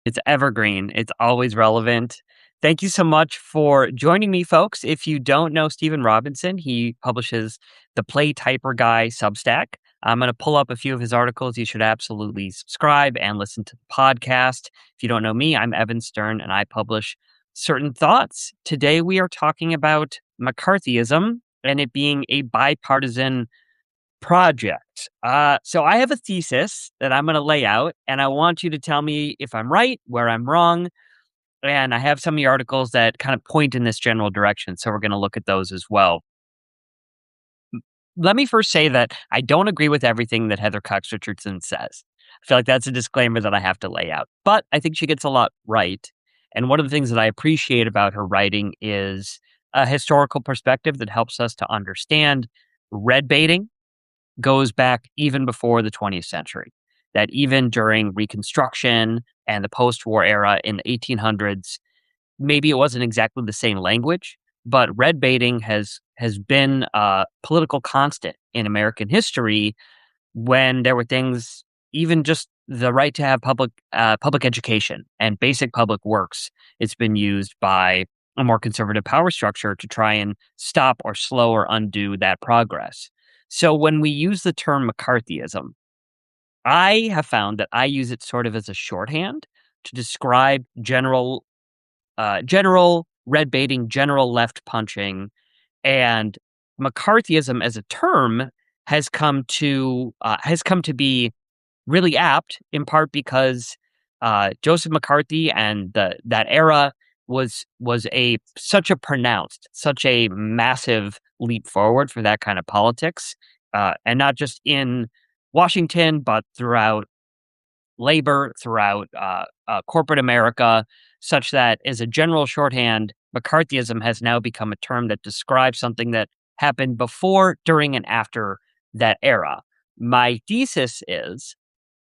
It's evergreen. It's always relevant. Thank you so much for joining me, folks. If you don't know Stephen Robinson, he publishes the Play Typer Guy Substack. I'm going to pull up a few of his articles. You should absolutely subscribe and listen to the podcast. If you don't know me, I'm Evan Stern and I publish certain thoughts. Today we are talking about McCarthyism and it being a bipartisan project. So I have a thesis that I'm going to lay out, and I want you to tell me if I'm right, where I'm wrong. And I have some of the articles that kind of point in this general direction. So we're going to look at those as well. Let me first say that I don't agree with everything that Heather Cox Richardson says. I feel like that's a disclaimer that I have to lay out. But I think she gets a lot right. And one of the things that I appreciate about her writing is a historical perspective that helps us to understand red baiting goes back even before the 20th century. That even during Reconstruction and the post-war era in the 1800s, maybe it wasn't exactly the same language, but red baiting has been a political constant in American history when there were things, even just the right to have public education and basic public works. It's been used by a more conservative power structure to try and stop or slow or undo that progress. So when we use the term McCarthyism, I have found that I use it sort of as a shorthand to describe general red baiting, general left punching, and McCarthyism as a term has come to be really apt, in part because Joseph McCarthy and that era was a such a pronounced, such a massive leap forward for that kind of politics, and not just in Washington, but throughout labor, throughout corporate America, such that as a general shorthand, McCarthyism has now become a term that describes something that happened before, during, and after that era. My thesis is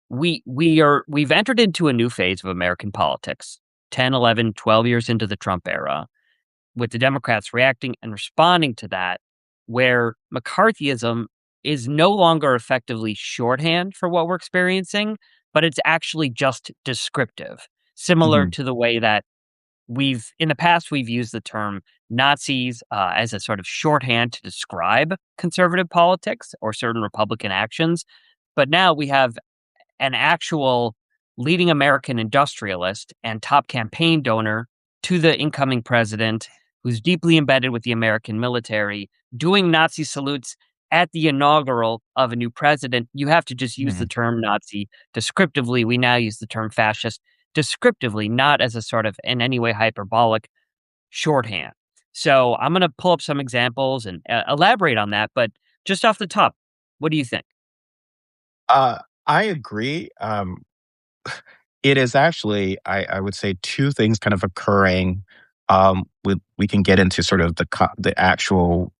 we've entered into a new phase of American politics, 10, 11, 12 years into the Trump era, with the Democrats reacting and responding to that, where McCarthyism is no longer effectively shorthand for what we're experiencing, but it's actually just descriptive, similar Mhm. to the way that we've in the past we've used the term Nazis as a sort of shorthand to describe conservative politics or certain Republican actions. But now we have an actual leading American industrialist and top campaign donor to the incoming president, who's deeply embedded with the American military, doing Nazi salutes at the inaugural of a new president. You have to just use the Mhm. term Nazi descriptively. We now use the term fascist descriptively, not as a sort of in any way hyperbolic shorthand. So I'm going to pull up some examples and elaborate on that. But just off the top, what do you think? Uh, I agree. It is actually, I would say, two things kind of occurring. We can get into sort of the actual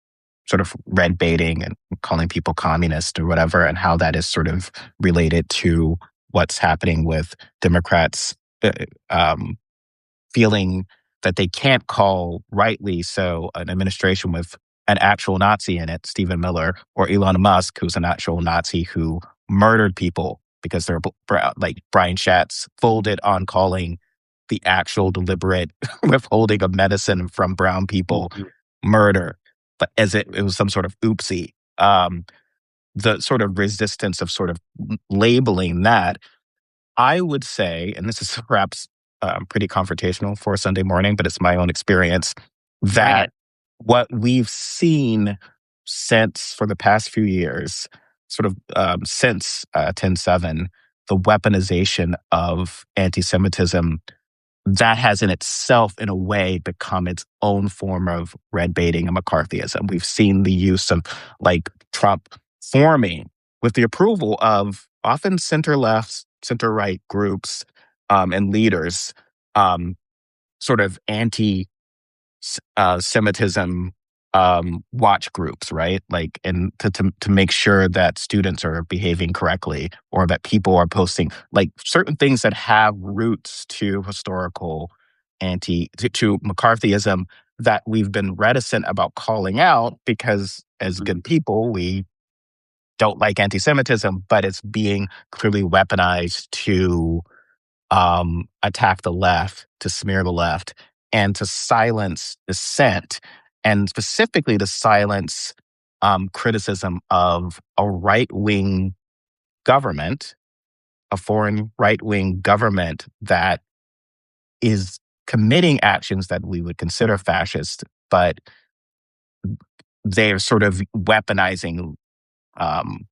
sort of red baiting and calling people communist or whatever, and how that is sort of related to what's happening with Democrats uh, um, feeling that they can't call rightly so an administration with an actual Nazi in it, Stephen Miller, or Elon Musk, who's an actual Nazi who murdered people because like Brian Schatz folded on calling the actual deliberate withholding of medicine from brown people Mhm. murder, but as it was some sort of oopsie. The sort of resistance of sort of labeling that, I would say, and this is perhaps pretty confrontational for a Sunday morning, but it's my own experience, Bring that it. what we've seen since for the past few years, sort of since 10/7, the weaponization of anti Semitism, that has in itself, in a way, become its own form of red baiting and McCarthyism. We've seen the use of like Trump forming with the approval of often center left, center right groups and leaders, um, sort of anti Semitism watch groups, right? Like, and to make sure that students are behaving correctly or that people are posting like certain things that have roots to historical to McCarthyism that we've been reticent about calling out because as Mhm. good people, we don't like anti Semitism, but it's being clearly weaponized to attack the left, to smear the left, and to silence dissent, and specifically to silence criticism of a right wing government, a foreign right wing government that is committing actions that we would consider fascist, but they're sort of um,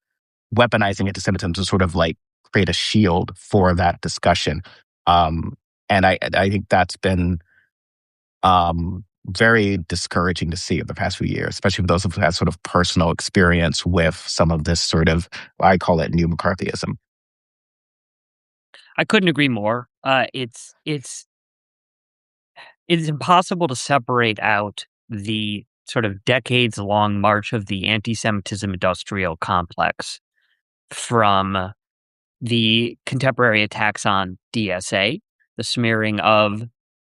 weaponizing anti-Semitism to sort of like create a shield for that discussion. Um, and I think that's been very discouraging to see over the past few years, especially for those who've had sort of personal experience with some of this sort of, I call it new McCarthyism. I couldn't agree more. It's impossible to separate out the sort of decades long march of the anti-Semitism industrial complex from the contemporary attacks on DSA, the smearing of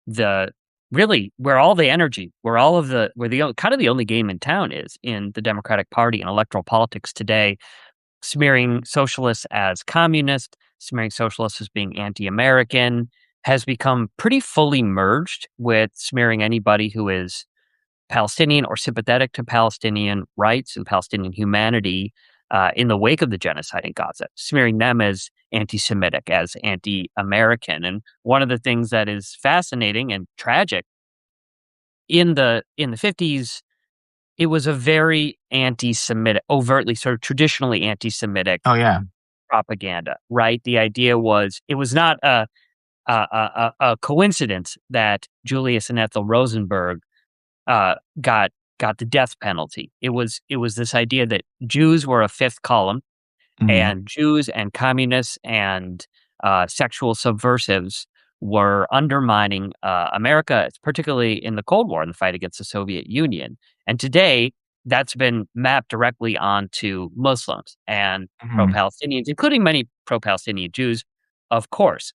the really where all the energy, where the kind of the only game in town is in the Democratic Party and electoral politics today, smearing socialists as communist, smearing socialists as being anti-American, has become pretty fully merged with smearing anybody who is Palestinian or sympathetic to Palestinian rights and Palestinian humanity in the wake of the genocide in Gaza, smearing them as anti-Semitic, as anti-American. And one of the things that is fascinating and tragic in the 50s, it was a very anti-Semitic, overtly sort of traditionally anti-Semitic Oh yeah. propaganda, right? The idea was it was not a coincidence that Julius and Ethel Rosenberg uh, got got the death penalty. It was this idea that Jews were a fifth column, Mhm. and Jews and communists and sexual subversives were undermining America, particularly in the Cold War in the fight against the Soviet Union. And today, that's been mapped directly onto Muslims and Mhm. pro-Palestinians, including many pro-Palestinian Jews, of course.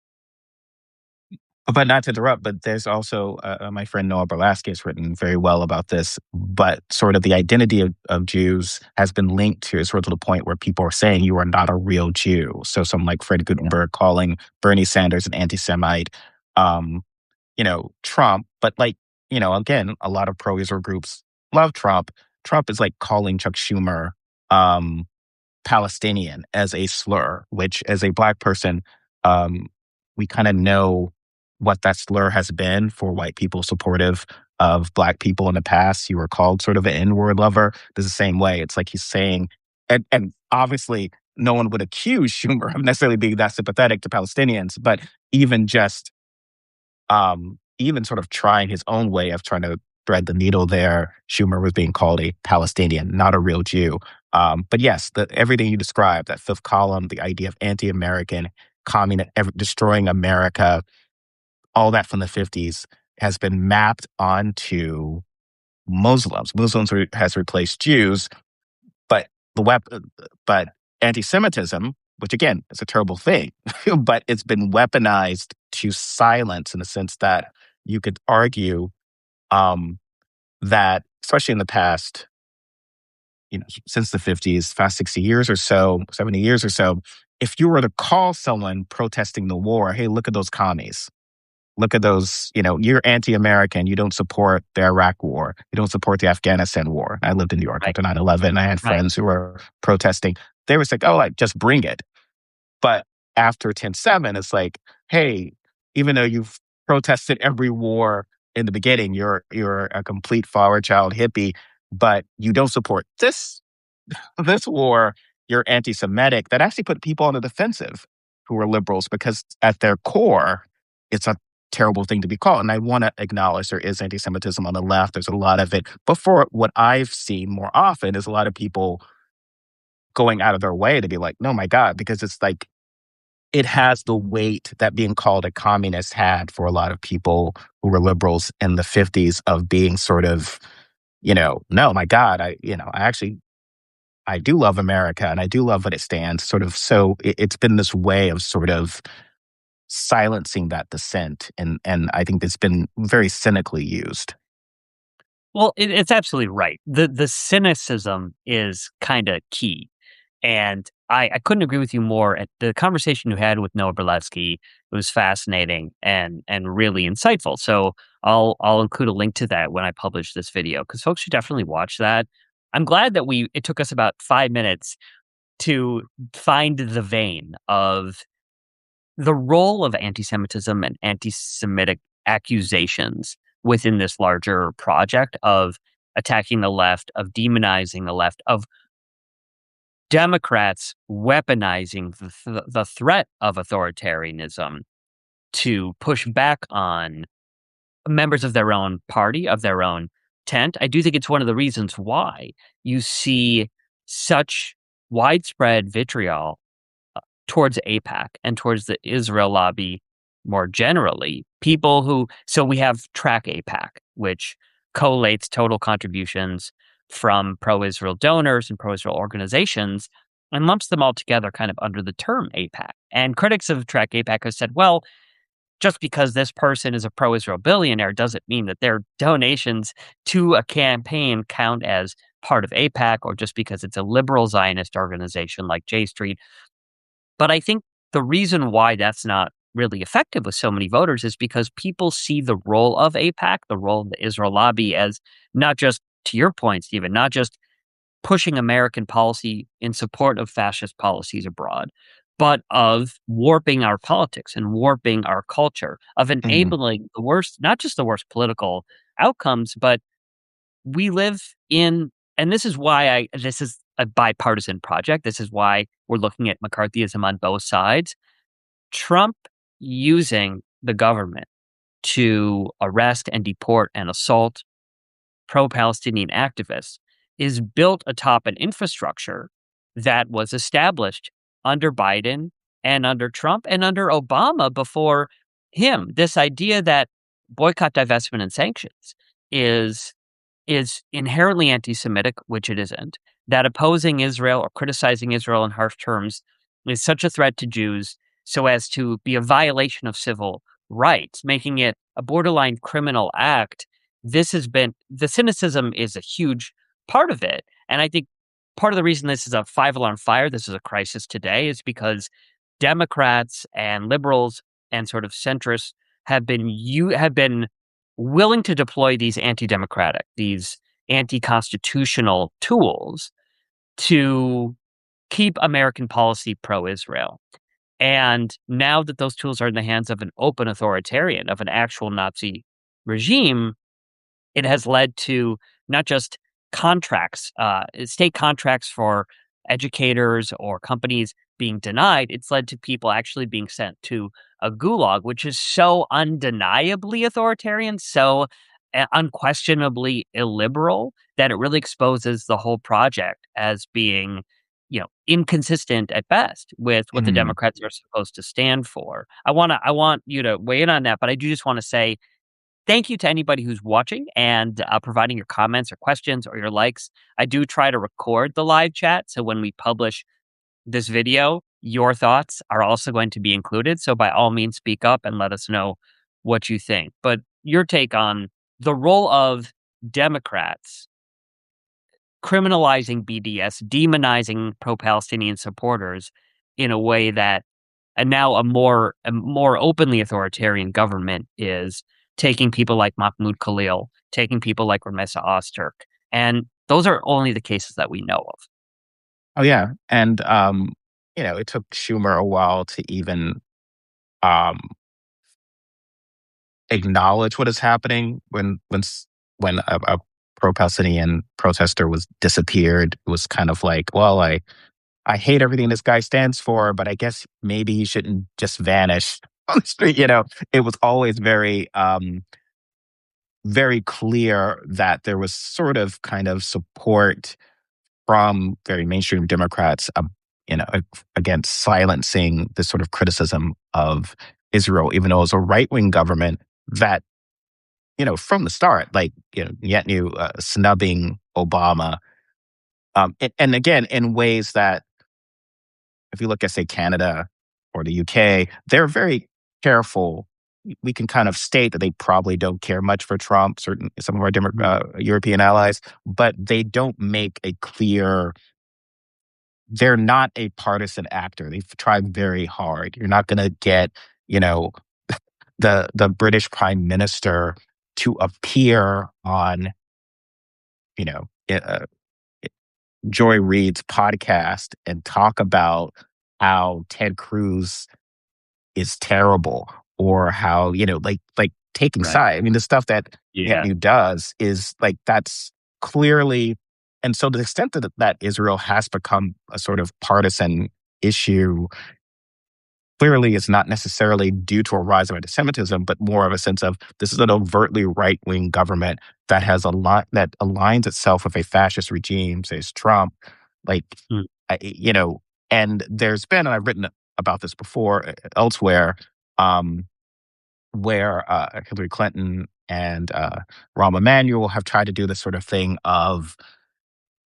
But not to interrupt, but there's also my friend Noah Berlasky has written very well about this. But sort of the identity of Jews has been linked to sort of to the point where people are saying you are not a real Jew. So some like Fred Yeah, Gutenberg calling Bernie Sanders an anti-Semite, um, Trump. But like, again, a lot of pro-Israel groups love Trump. Trump is like calling Chuck Schumer um, Palestinian as a slur, which as a black person, um, we kind of know what that slur has been for white people supportive of black people in the past. You were called sort of an N-word lover. There's the same way. It's like he's saying, and obviously no one would accuse Schumer of necessarily being that sympathetic to Palestinians, but even just even sort of trying his own way of trying to thread the needle there, Schumer was being called a Palestinian, not a real Jew. But yes, everything you described, that fifth column, the idea of anti-American, communist, destroying America, all that from the 50s has been mapped onto Muslims. Has replaced Jews, but but anti-Semitism, which again is a terrible thing, but it's been weaponized to silence in the sense that you could argue um, that, especially in the past, since the 50s, past 60 years or so, 70 years or so, if you were to call someone protesting the war, hey, look at those commies. Look at those, you're anti American. You don't support the Iraq war. You don't support the Afghanistan war. I lived in New York right, after 9/11. I had right. friends who were protesting. They were like, oh, like, just bring it. But after 10/7, it's like, hey, even though you've protested every war in the beginning, you're a complete flower child hippie, but you don't support this war, you're anti-Semitic. That actually put people on the defensive who are liberals because at their core, it's a terrible thing to be called. And I want to acknowledge there is anti-Semitism on the left. There's a lot of it. But for what I've seen more often is a lot of people going out of their way to be like, no, my God, because it's like it has the weight that being called a communist had for a lot of people who were liberals in the 50s of being sort of, no, my God, I actually, I do love America and I do love what it stands sort of. So it's been this way of sort of silencing that dissent. And I think it's been very cynically used. Well, it's absolutely right. The cynicism is kind of key. And I couldn't agree with you more. At the conversation you had with Noah Berlesky was fascinating and really insightful. So I'll include a link to that when I publish this video because folks should definitely watch that. I'm glad that it took us about 5 minutes to find the vein of the role of anti-Semitism and anti-Semitic accusations within this larger project of attacking the left, of demonizing the left, of Democrats weaponizing the threat of authoritarianism to push back on members of their own party, of their own tent. I do think it's one of the reasons why you see such widespread vitriol towards AIPAC and towards the Israel lobby more generally. People who, so we have Track AIPAC, which collates total contributions from pro Israel donors and pro Israel organizations and lumps them all together kind of under the term AIPAC. And critics of Track AIPAC have said, well, just because this person is a pro Israel billionaire doesn't mean that their donations to a campaign count as part of AIPAC, or just because it's a liberal Zionist organization like J Street. But I think the reason why that's not really effective with so many voters is because people see the role of AIPAC, the role of the Israel lobby, as not just, to your point, Stephen, not just pushing American policy in support of fascist policies abroad, but of warping our politics and warping our culture, of Mhm. enabling the worst, not just the worst political outcomes, but we live in, and this is why this is a bipartisan project. This is why we're looking at McCarthyism on both sides. Trump using the government to arrest and deport and assault pro-Palestinian activists is built atop an infrastructure that was established under Biden and under Trump and under Obama before him. This idea that boycott, divestment, and sanctions is is inherently anti-Semitic, which it isn't, that opposing Israel or criticizing Israel in harsh terms is such a threat to Jews so as to be a violation of civil rights, making it a borderline criminal act. The cynicism is a huge part of it. And I think part of the reason this is a five-alarm fire, this is a crisis today, is because Democrats and liberals and sort of centrists have been willing to deploy these anti-democratic, these anti-constitutional tools to keep American policy pro-Israel. And now that those tools are in the hands of an open authoritarian, of an actual Nazi regime, it has led to not just state contracts for educators or companies being denied, it's led to people actually being sent to a gulag, which is so undeniably authoritarian, so unquestionably illiberal that it really exposes the whole project as being, inconsistent at best with what the Mhm. Democrats are supposed to stand for. I want you to weigh in on that, but I do just want to say thank you to anybody who's watching and providing your comments or questions or your likes. I do try to record the live chat. So when we publish this video, your thoughts are also going to be included. So by all means, speak up and let us know what you think. But your take on the role of Democrats criminalizing BDS, demonizing pro-Palestinian supporters in a way that, and now a more openly authoritarian government is taking people like Mahmoud Khalil, taking people like Ramesa Ozturk, and those are only the cases that we know of. Oh, yeah, and, it took Schumer a while to even, um, acknowledge what is happening when a pro-Palestinian protester was disappeared. It was kind of like, "Well, I hate everything this guy stands for, but I guess maybe he shouldn't just vanish on the street," you know? It was always very clear that there was sort of kind of support from very mainstream Democrats, against silencing this sort of criticism of Israel, even though it was a right wing government that, from the start, like, Netanyahu snubbing Obama. And again, in ways that, if you look at, say, Canada or the UK, they're very careful. We can kind of state that they probably don't care much for Trump, some of our Mhm. European allies, but they don't make a clear they're not a partisan actor. They've tried very hard. You're not going to get, you know, the British Prime Minister to appear on, you know, Joy Reid's podcast and talk about how Ted Cruz is terrible or how, like taking Right. side. I mean, the stuff that Yeah. Netanyahu does is like that's clearly, and so to the extent that Israel has become a sort of partisan issue, clearly it's not necessarily due to a rise of anti-Semitism, but more of a sense of this is an overtly right-wing government that has a lot that aligns itself with a fascist regime, says Trump. Like, Mm. you know, and there's been, and I've written about this before elsewhere, um, where Hillary Clinton and Rahm Emanuel have tried to do this sort of thing of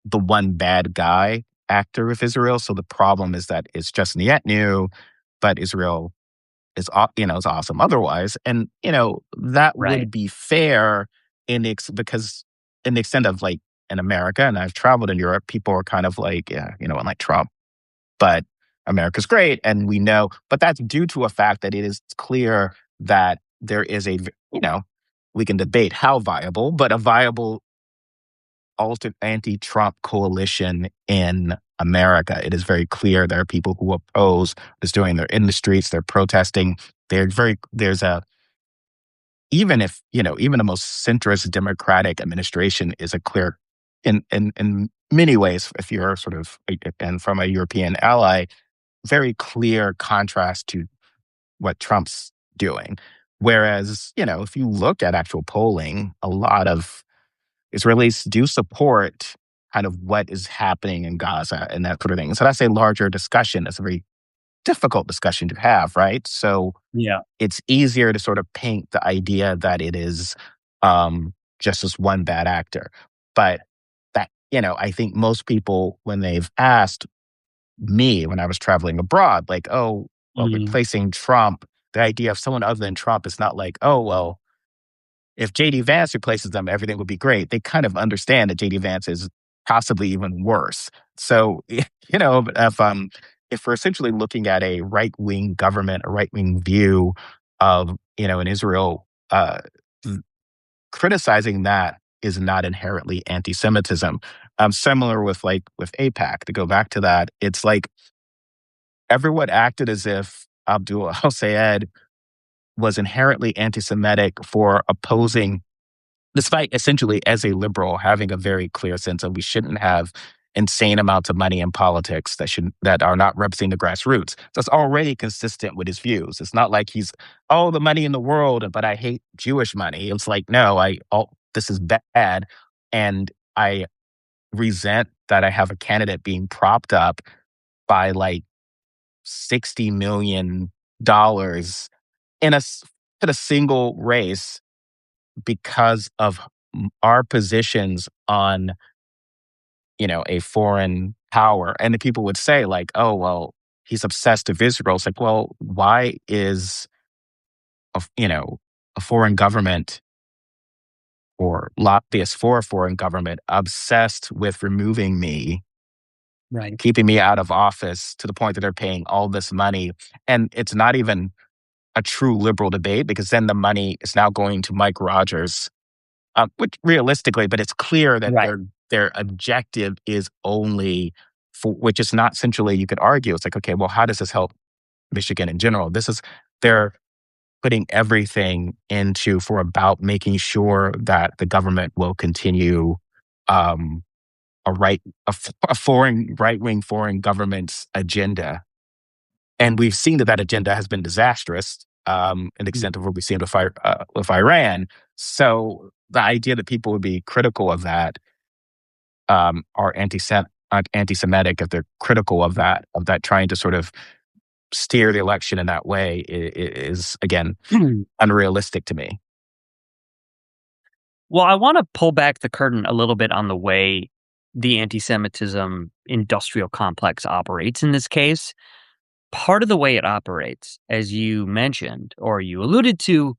the one bad guy actor with Israel. So the problem is that it's just Netanyahu, but Israel is awesome otherwise. And, that Right. would be fair because in the extent of like in America, and I've traveled in Europe, people are kind of like, yeah, I like Trump, but America's great. And we know, but that's due to a fact that it is clear that there is you know, we can debate how viable, but a viable anti-Trump coalition in America. It is very clear there are people who oppose this doing. They're in the streets, they're protesting. There's a even if, even the most centrist Democratic administration is a clear in many ways, if you're sort of and from a European ally, very clear contrast to what Trump's doing. Whereas, if you look at actual polling, a lot of Israelis do support kind of what is happening in Gaza and that sort of thing. So that's a larger discussion. It's a very difficult discussion to have, right? So Yeah. it's easier to sort of paint the idea that it is just as one bad actor. But that, I think most people, when they've asked me when I was traveling abroad, like, oh, well, Mm. replacing Trump, the idea of someone other than Trump is not like, oh, well, if JD Vance replaces them, everything would be great. They kind of understand that JD Vance is possibly even worse. So, if we're essentially looking at a right wing government, a right wing view of, in Israel, th- criticizing that is not inherently anti Semitism. Similar with APAC, to go back to that, it's like everyone acted as if Abdul Al Sayed was inherently anti Semitic for opposing, despite essentially as a liberal having a very clear sense of we shouldn't have insane amounts of money in politics that are not representing the grassroots. That's already consistent with his views. It's not like he's all the money in the world, but I hate Jewish money. It's like, no, this is bad, and I resent that I have a candidate being propped up by like $60 million in in a single race because of our positions on, a foreign power. And the people would say like, oh, well, he's obsessed with Israel. It's like, well, why is a foreign government or lobbyists for a foreign government obsessed with removing me, Right. keeping me out of office to the point that they're paying all this money? And it's not even a true liberal debate because then the money is now going to Mike Rogers, which realistically, but it's clear that Right. their objective is only for, which is not centrally. You could argue it's like, okay, well, how does this help Michigan in general? They're putting everything into for about making sure that the government will continue um, a foreign right wing foreign government's agenda, and we've seen that agenda has been disastrous, in the Mm. extent of what we've seen with Iran. So the idea that people would be critical of that, are anti-Semitic, if they're critical of that trying to sort of steer the election in that way is again unrealistic to me. Well, I wanna pull back the curtain a little bit on the way the anti-Semitism industrial complex operates in this case. Part of the way it operates, as you mentioned, or you alluded to,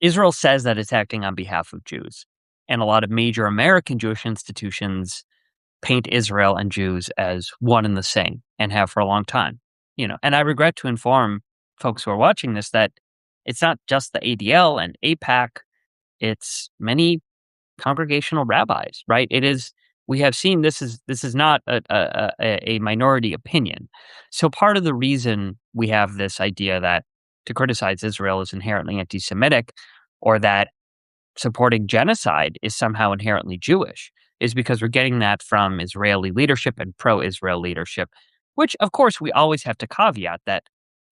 Israel says that it's acting on behalf of Jews. And a lot of major American Jewish institutions paint Israel and Jews as one and the same and have for a long time, and I regret to inform folks who are watching this that it's not just the ADL and APAC, it's many congregational rabbis, right? It is we have seen this is not a minority opinion. So part of the reason we have this idea that to criticize Israel is inherently anti-Semitic, or that supporting genocide is somehow inherently Jewish, is because we're getting that from Israeli leadership and pro-Israel leadership, which of course we always have to caveat that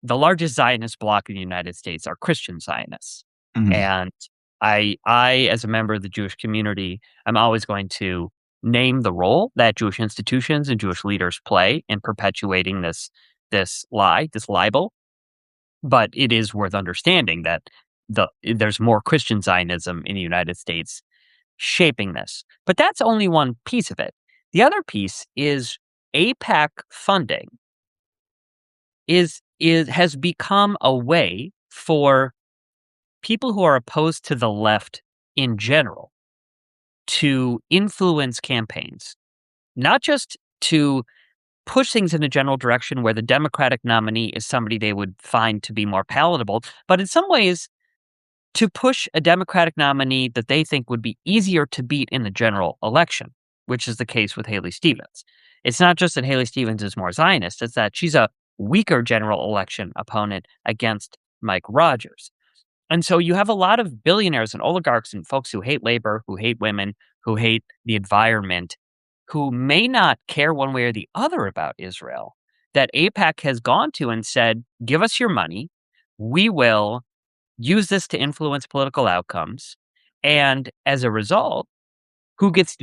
the largest Zionist bloc in the United States are Christian Zionists. Mhm. And I, as a member of the Jewish community, I'm always going to name the role that Jewish institutions and Jewish leaders play in perpetuating this lie, this libel. But it is worth understanding that there's more Christian Zionism in the United States shaping this. But that's only one piece of it. The other piece is APAC funding is has become a way for people who are opposed to the left in general to influence campaigns, not just to push things in a general direction where the Democratic nominee is somebody they would find to be more palatable, but in some ways to push a Democratic nominee that they think would be easier to beat in the general election, which is the case with Haley Stevens. It's not just that Haley Stevens is more Zionist, it's that she's a weaker general election opponent against Mike Rogers. And so you have a lot of billionaires and oligarchs and folks who hate labor, who hate women, who hate the environment, who may not care one way or the other about Israel, that APAC has gone to and said, give us your money. We will use this to influence political outcomes. And as a result, who gets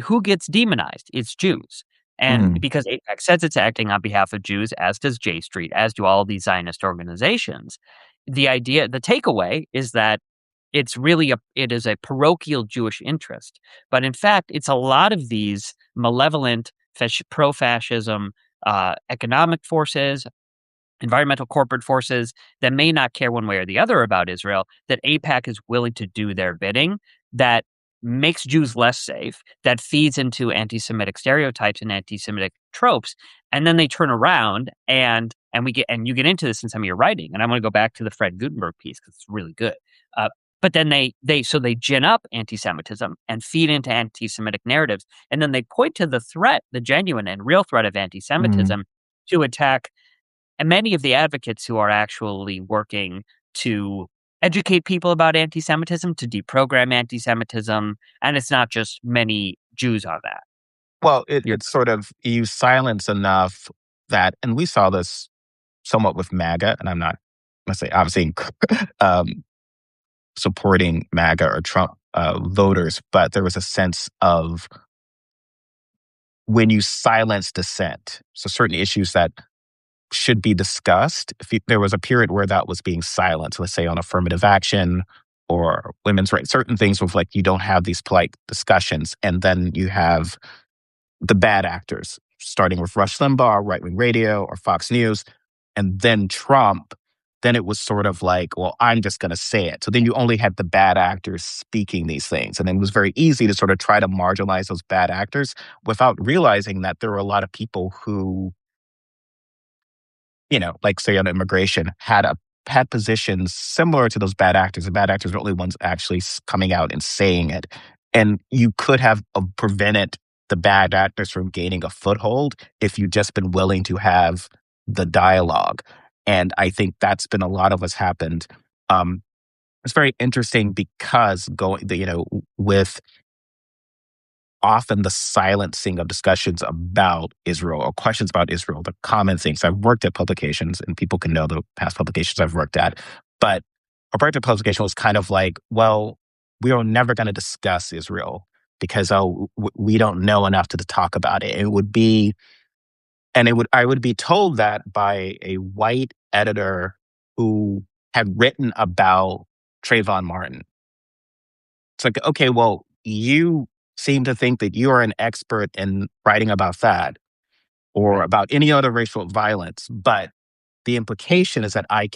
demonized? It's Jews. And Mhm. because AIPAC says it's acting on behalf of Jews, as does J Street, as do all of these Zionist organizations, the takeaway is that it is a parochial Jewish interest. But in fact, it's a lot of these malevolent pro-fascism economic forces, environmental corporate forces that may not care one way or the other about Israel, that AIPAC is willing to do their bidding, that makes Jews less safe, that feeds into anti-Semitic stereotypes and anti-Semitic tropes, and then they turn around and you get into this in some of your writing, and I want to go back to the Fred Gutenberg piece because it's really good. Uh, but then they gin up anti-Semitism and feed into anti-Semitic narratives, and then they point to the threat, the genuine and real threat of Mhm. anti-Semitism, to attack and many of the advocates who are actually working to educate people about anti-Semitism, to deprogram anti-Semitism, and it's not just many Jews on that. Well, You're it's sort of you silence enough that, and we saw this somewhat with MAGA, and I'm not, let's say, obviously, um, supporting MAGA or Trump voters, but there was a sense of when you silence dissent. So certain issues that should be discussed, there was a period where that was being silenced, let's say on affirmative action or women's rights, certain things with like you don't have these polite discussions. And then you have the bad actors, starting with Rush Limbaugh, right wing radio, or Fox News, and then Trump. Then it was sort of like, well, I'm just going to say it. So then you only had the bad actors speaking these things. And then it was very easy to sort of try to marginalize those bad actors without realizing that there were a lot of people who, like say on immigration, had positions similar to those bad actors. The bad actors are the only ones actually coming out and saying it. And you could have prevented the bad actors from gaining a foothold if you'd just been willing to have the dialogue. And I think that's been a lot of what's happened. Um, it's very interesting because with often the silencing of discussions about Israel or questions about Israel, the common things. I've worked at publications and people can know the past publications I've worked at. But a project publication was kind of like, well, we are never going to discuss Israel because we don't know enough to talk about it. I would be told that by a white editor who had written about Trayvon Martin. It's like, okay, well, you seem to think that you are an expert in writing about that or right. about any other racial violence, but the implication is that I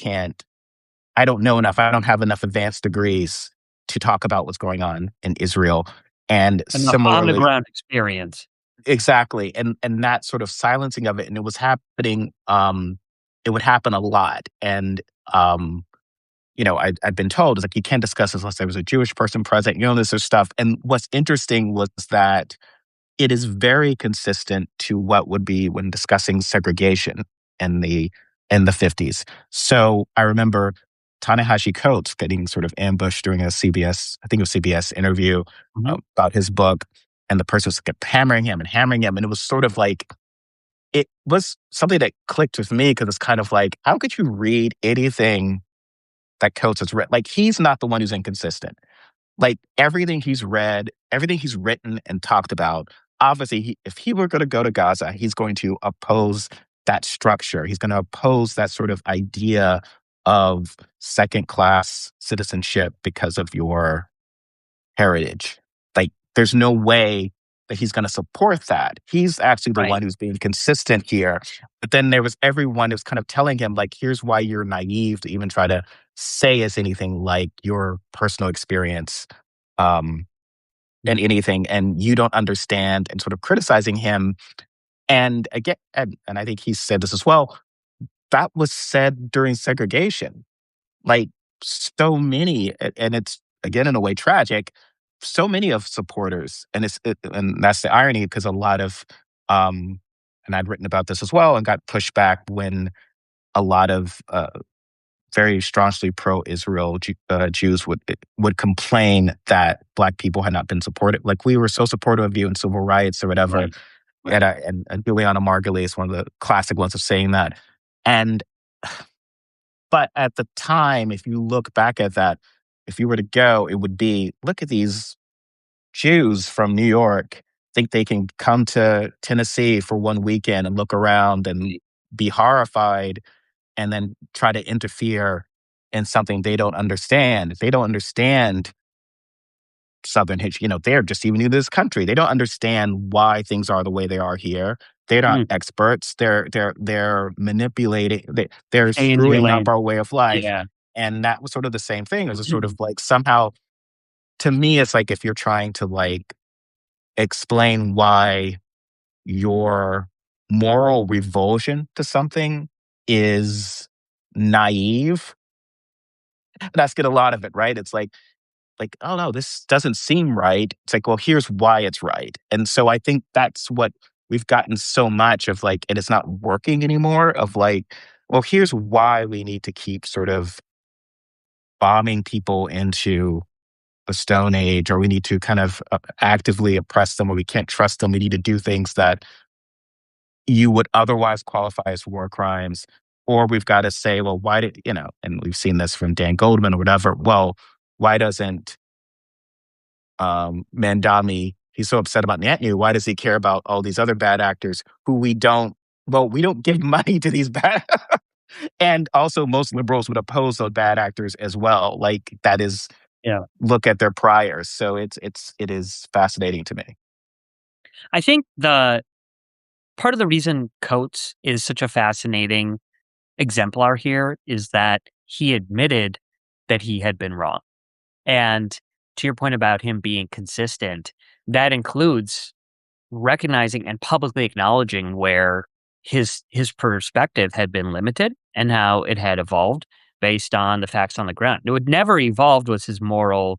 don't know enough. I don't have enough advanced degrees to talk about what's going on in Israel. And Enough on the similarly, ground experience. exactly, and that sort of silencing of it, and it would happen a lot, and, um, I'd been told, it's like, "You can't discuss this unless there was a Jewish person present," this sort of stuff, and what's interesting was that it is very consistent to what would be when discussing segregation in the 50s. So, I remember Ta-Nehisi Coates getting sort of ambushed during a CBS, I think it was CBS interview, Mhm. about his book, and the person was kept hammering him, and it was sort of like it was something that clicked with me because it's kind of like, how could you read anything that Coates has written? Like, he's not the one who's inconsistent. Like, everything he's read, everything he's written and talked about, obviously, if he were gonna go to Gaza, he's going to oppose that structure. He's gonna oppose that sort of idea of second-class citizenship because of your heritage. Like, there's no way that he's gonna support that. He's actually the Right. one who's being consistent here. But then there was everyone who's kind of telling him, like, "Here's why you're naive to even try to say it's anything like your personal experience, um, and Mm. anything, and you don't understand," and sort of criticizing him. And again, and I think he said this as well, that was said during segregation. Like, so many, and it's, again, in a way tragic, so many of supporters, and that's the irony, because a lot of, and I'd written about this as well and got pushed back when a lot of, very staunchly pro-Israel Jews would complain that Black people had not been supported. Like, "We were so supportive of you in civil rights," or whatever, Right. Right. and Juliana Margulies is one of the classic ones of saying that. And but at the time, if you look back at that, if you were to go, it would be, look at these Jews from New York think they can come to Tennessee for one weekend and look around and be horrified, and then try to interfere in something they don't understand. They don't understand Southern history. They're just even new to this country. They don't understand why things are the way they are here. They're not Mm. experts. They're manipulating. They're Stay in your screwing up lane. our way of life. Yeah. And that was sort of the same thing. It was a sort of like, somehow, to me, it's like if you're trying to like explain why your moral revulsion to something is naive, that's get a lot of it, right? It's like, "Oh, no, this doesn't seem right." It's like, "Well, here's why it's right." And so I think that's what we've gotten so much of, like, and it's not working anymore, of like, "Well, here's why we need to keep sort of bombing people into the Stone Age, or we need to kind of, actively oppress them, or we can't trust them. We need to do things that you would otherwise qualify as war crimes." Or we've gotta say, "Well, why did," and we've seen this from Dan Goldman or whatever, "Well, why doesn't Mandami, he's so upset about Netanyahu. Why does he care about all these other bad actors who we don't give money to these bad." And also, most liberals would oppose those bad actors as well. Like, that is, Yeah. look at their priors. So it is fascinating to me. I think the part of the reason Coates is such a fascinating exemplar here is that he admitted that he had been wrong. And to your point about him being consistent, that includes recognizing and publicly acknowledging where his perspective had been limited and how it had evolved based on the facts on the ground. It would never evolved was his moral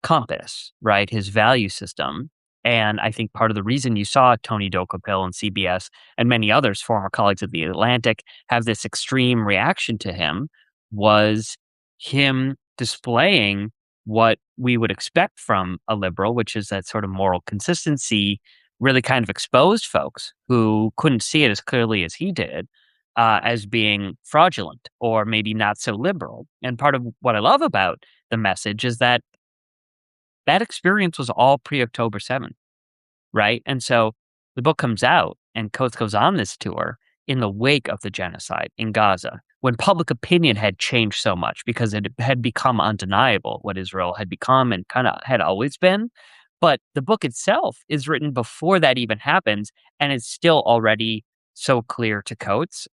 compass, right? His value system. And I think part of the reason you saw Tony Dokapil and CBS and many others, former colleagues of the Atlantic, have this extreme reaction to him was him displaying what we would expect from a liberal, which is that sort of moral consistency, really kind of exposed folks who couldn't see it as clearly as he did as being fraudulent or maybe not so liberal. And part of what I love about the message is that that experience was all pre-October 7th, right? And so the book comes out and Coates goes on this tour in the wake of the genocide in Gaza, when public opinion had changed so much because it had become undeniable what Israel had become and kind of had always been. But the book itself is written before that even happens, and it's still already so clear to Coates.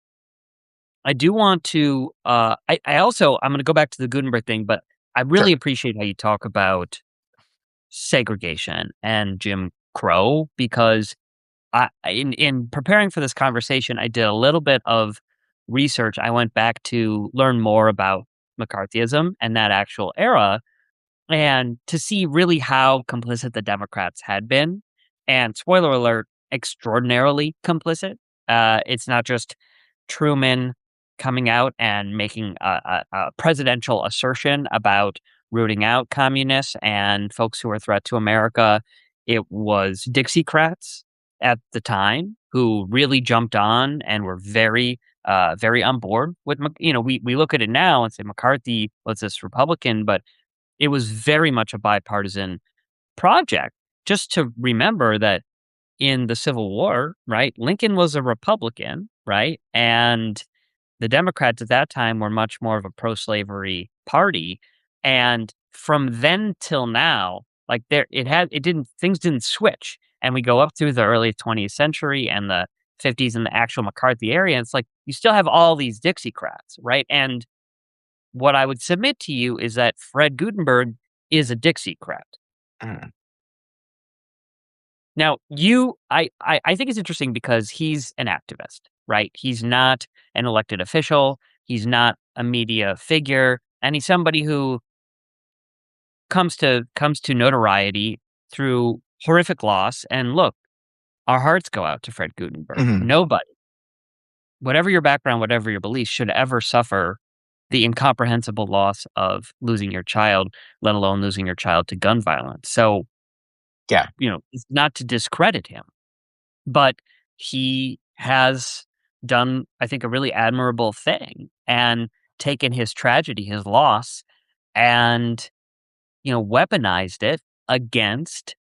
I do want to, I also, I'm going to go back to the Gutenberg thing, but I Sure. really appreciate how you talk about segregation and Jim Crow because In preparing for this conversation, I did a little bit of research. I went back to learn more about McCarthyism and that actual era, and to see really how complicit the Democrats had been. And spoiler alert, extraordinarily complicit. It's not just Truman coming out and making a presidential assertion about rooting out communists and folks who are a threat to America. It was Dixiecrats at the time who really jumped on and were very on board with, we look at it now and say McCarthy was this Republican, but it was very much a bipartisan project. Just to remember that in the Civil War, right, Lincoln was a Republican, right? And the Democrats at that time were much more of a pro-slavery party. And from then till now, like it didn't things didn't switch. And we go up through the early 20th century and the 50s and the actual McCarthy area. It's like you still have all these Dixiecrats, right? And what I would submit to you is that Fred Gutenberg is a Dixiecrat. Mm, Now, I think it's interesting because he's an activist, right? He's not an elected official. He's not a media figure, and he's somebody who comes to notoriety through horrific loss. And look, our hearts go out to Fred Gutenberg. mhm. Nobody, whatever your background, whatever your beliefs, should ever suffer the incomprehensible loss of losing your child, let alone losing your child to gun violence. So, Yeah. it's not to discredit him, but he has done, I think, a really admirable thing and taken his tragedy, his loss, and, weaponized it against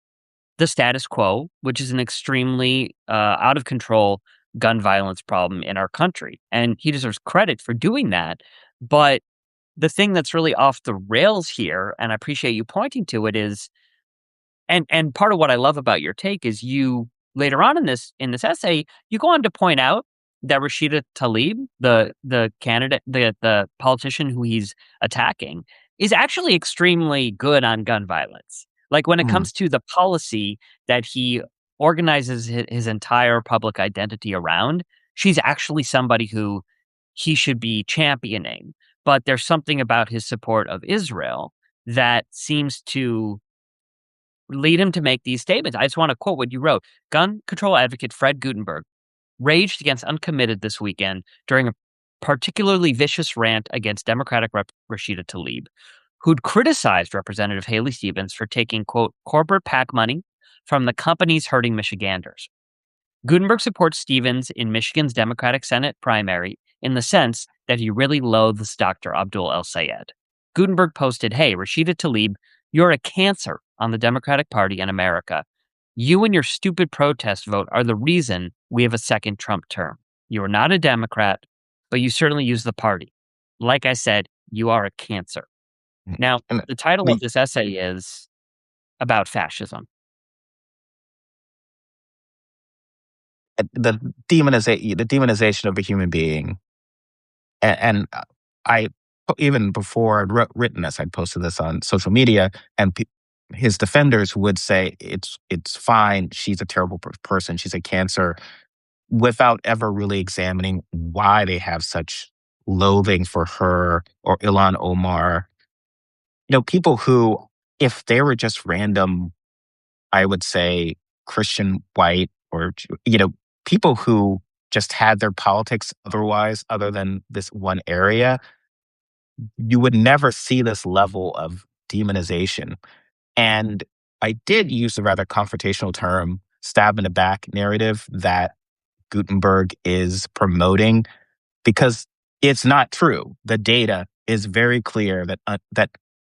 the status quo, which is an extremely out of control gun violence problem in our country. And he deserves credit for doing that. But the thing that's really off the rails here, and I appreciate you pointing to it, is and part of what I love about your take is you later on in this essay, you go on to point out that Rashida Tlaib, the candidate, the politician who he's attacking, is actually extremely good on gun violence. Like when it Mhm. comes to the policy that he organizes his entire public identity around, she's actually somebody who he should be championing. But there's something about his support of Israel that seems to lead him to make these statements. I just want to quote what you wrote. Gun control advocate Fred Gutenberg raged against uncommitted this weekend during a particularly vicious rant against Democratic Rep. Rashida Tlaib, who'd criticized Representative Haley Stevens for taking, quote, corporate PAC money from the companies hurting Michiganders. Gutenberg supports Stevens in Michigan's Democratic Senate primary in the sense that he really loathes Dr. Abdul El Sayed. Gutenberg posted, "Hey, Rashida Tlaib, you're a cancer on the Democratic Party in America. You and your stupid protest vote are the reason we have a second Trump term. You are not a Democrat, but you certainly use the party. Like I said, you are a cancer." Mm. Now, And the title of the this essay is about fascism. the demonization of a human being, and I even before I'd written this, I'd posted this on social media, and his defenders would say it's fine. She's a terrible person. She's a cancer, without ever really examining why they have such loathing for her or Ilhan Omar. People who, if they were just random, I would say Christian white or, people who just had their politics otherwise, other than this one area, you would never see this level of demonization. And I did use the rather confrontational term stab in the back narrative that Gutenberg is promoting, because it's not true. The data is very clear that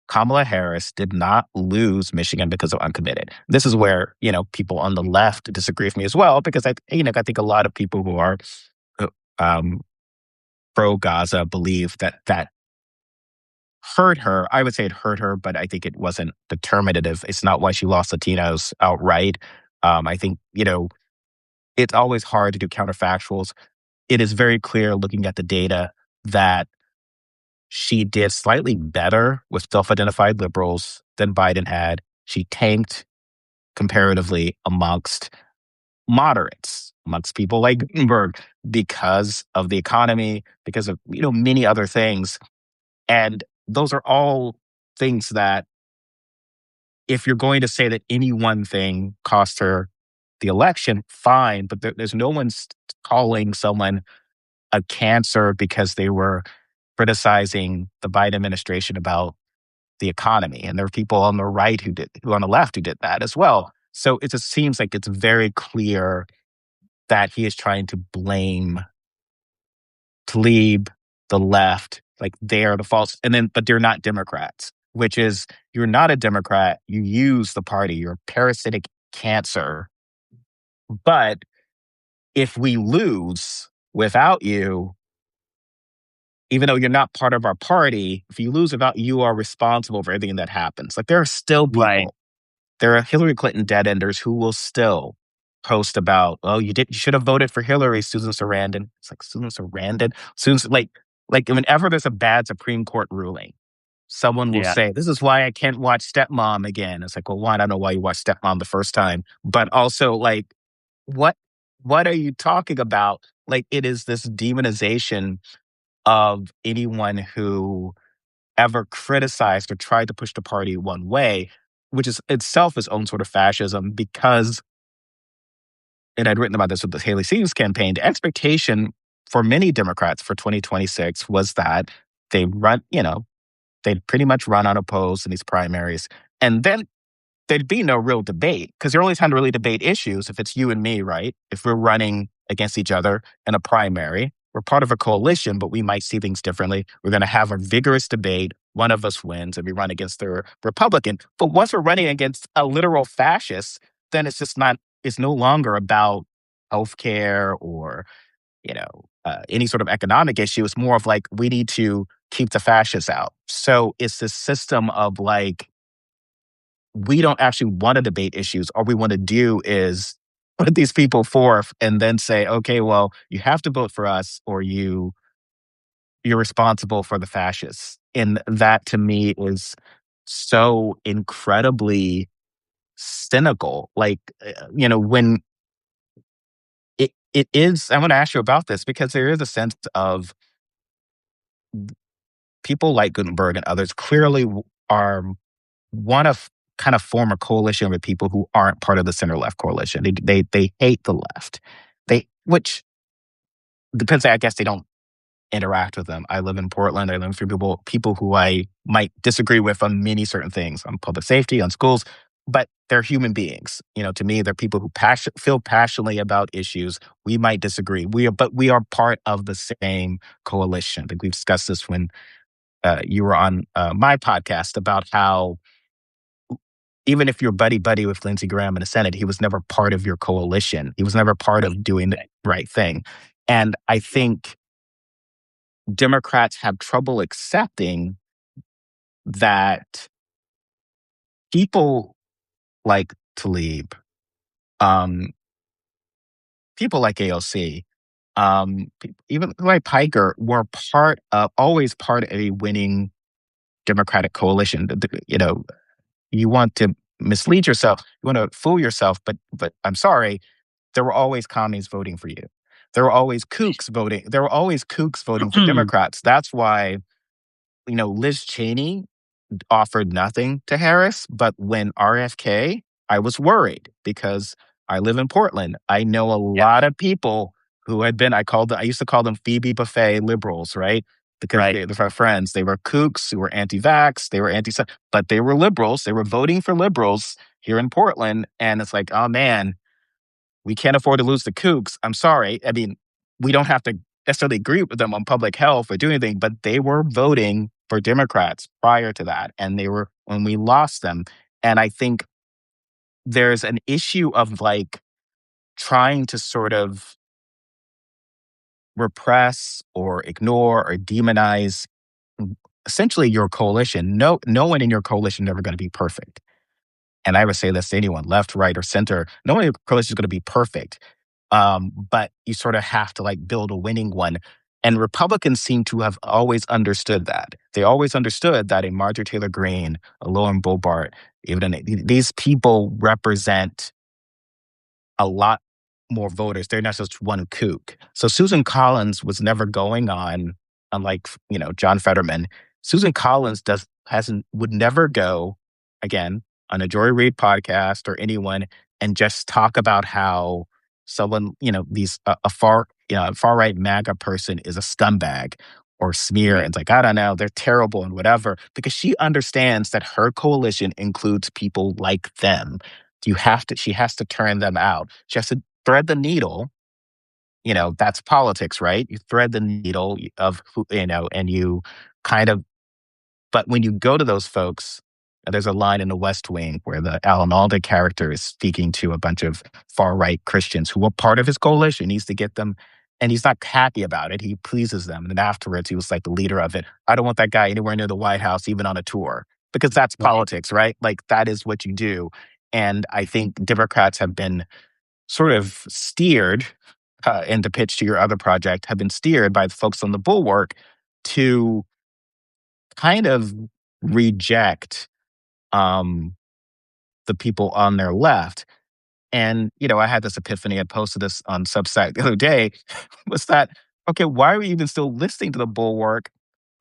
Kamala Harris did not lose Michigan because of uncommitted. This is where people on the left disagree with me as well, because I think a lot of people who are uh, um, pro Gaza believe that hurt her. I would say it hurt her, but I think it wasn't determinative. It's not why she lost Latinos outright. I think it's always hard to do counterfactuals. It is very clear looking at the data that she did slightly better with self-identified liberals than Biden had. She tanked comparatively amongst moderates, amongst people like Gutenberg, because of the economy, because of many other things. And those are all things that, if you're going to say that any one thing cost her the election, fine, but there's no one's calling someone a cancer because they were criticizing the Biden administration about the economy. And there are people on the right who on the left who did that as well. So it just seems like it's very clear that he is trying to blame Tlaib, the left, like they are the false, and then, but they're not Democrats, which is, you're not a Democrat. You use the party. You're a parasitic cancer. But if we lose without you, even though you're not part of our party, if you lose without you, are responsible for everything that happens. Like there are still Right. people, there are Hillary Clinton dead enders who will still post about, oh, you should have voted for Hillary, Susan Sarandon. It's like Susan Sarandon, Susan, like whenever there's a bad Supreme Court ruling, someone will Yeah. say, this is why I can't watch Stepmom again. It's like, well, one, I don't know why you watched Stepmom the first time, but also like, what what are you talking about? Like it is this demonization of anyone who ever criticized or tried to push the party one way, which is itself its own sort of fascism. Because, and I'd written about this with the Haley Stevens campaign, the expectation for many Democrats for 2026 was that they run, they'd pretty much run unopposed in these primaries. And then there'd be no real debate, because the only time to really debate issues if it's you and me, right? If we're running against each other in a primary, we're part of a coalition, but we might see things differently. We're going to have a vigorous debate. One of us wins and we run against the Republican. But once we're running against a literal fascist, then it's no longer about healthcare or, any sort of economic issue. It's more of like, we need to keep the fascists out. So it's this system of like, we don't actually want to debate issues. All we want to do is put these people forth and then say, okay, well, you have to vote for us, or you're responsible for the fascists. And that to me is so incredibly cynical. Like, when it is, I want to ask you about this, because there is a sense of people like Gutenberg and others clearly are want to kind of form a coalition with people who aren't part of the center left coalition. They hate the left. Which depends. I guess they don't interact with them. I live in Portland. I live through people who I might disagree with on many certain things, on public safety, on schools, but they're human beings. To me, they're people who feel passionately about issues. We might disagree. But we are part of the same coalition. I think we've discussed this when you were on my podcast, about how even if you're buddy buddy with Lindsey Graham in the Senate, he was never part of your coalition. He was never part Right. of doing the right thing. And I think Democrats have trouble accepting that people like Tlaib, um, people like AOC, even like Piker, were always part of a winning Democratic coalition. You want to mislead yourself, you want to fool yourself, but I'm sorry, there were always commies voting for you. There were always kooks voting. There were always kooks voting for Democrats. That's why, Liz Cheney offered nothing to Harris. But when RFK, I was worried, because I live in Portland. I know a Yeah. lot of people who had been, I used to call them Phoebe Buffet liberals, right? Because Right. they're my friends. They were kooks who were anti-vax, they were but they were liberals. They were voting for liberals here in Portland. And it's like, oh man, we can't afford to lose the kooks. I'm sorry. I mean, we don't have to necessarily agree with them on public health or do anything, but they were voting for Democrats prior to that. And they were, when we lost them. And I think there's an issue of like trying to sort of repress or ignore or demonize essentially your coalition. No one in your coalition is ever going to be perfect. And I would say this to anyone, left, right, or center. No one in your coalition is going to be perfect. But you sort of have to like build a winning one. And Republicans seem to have always understood that. They always understood that a Marjorie Taylor Greene, a Lauren Boebert, these people represent a lot. more voters. They're not just one kook. So Susan Collins was never going on, unlike John Fetterman. Susan Collins does hasn't would never go again on a Joy Reid podcast or anyone and just talk about how someone these a far right MAGA person is a scumbag or smear Right. and it's like I don't know they're terrible and whatever because she understands that her coalition includes people like them. She has to turn them out. She has to thread the needle. That's politics, right? You thread the needle of who, and you kind of, but when you go to those folks, there's a line in The West Wing where the Alan Alda character is speaking to a bunch of far right Christians who were part of his coalition. He needs to get them, and he's not happy about it. He pleases them. And then afterwards, he was like the leader of it. I don't want that guy anywhere near the White House, even on a tour, because that's Right. politics, right? Like that is what you do. And I think Democrats have been sort of steered, and to pitch to your other project, have been steered by the folks on the Bulwark to kind of reject um, the people on their left. And, I had this epiphany. I posted this on Substack the other day was that, okay, why are we even still listening to the Bulwark?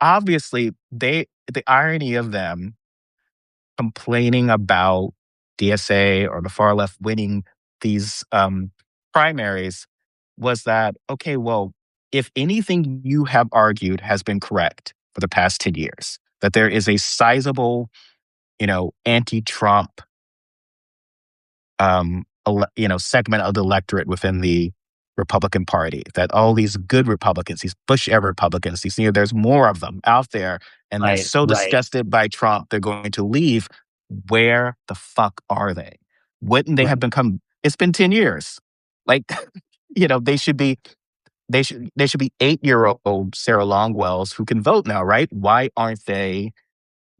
Obviously, the irony of them complaining about DSA or the far left winning these primaries was that, okay, well, if anything you have argued has been correct for the past 10 years, that there is a sizable, anti Trump, segment of the electorate within the Republican Party, that all these good Republicans, these Bush era Republicans, there's more of them out there, and they're Right. so Right. disgusted by Trump, they're going to leave. Where the fuck are they? Wouldn't they have Right. become? It's been 10 years. Like, they should be. They should be 8-year-old Sarah Longwells who can vote now, right? Why aren't they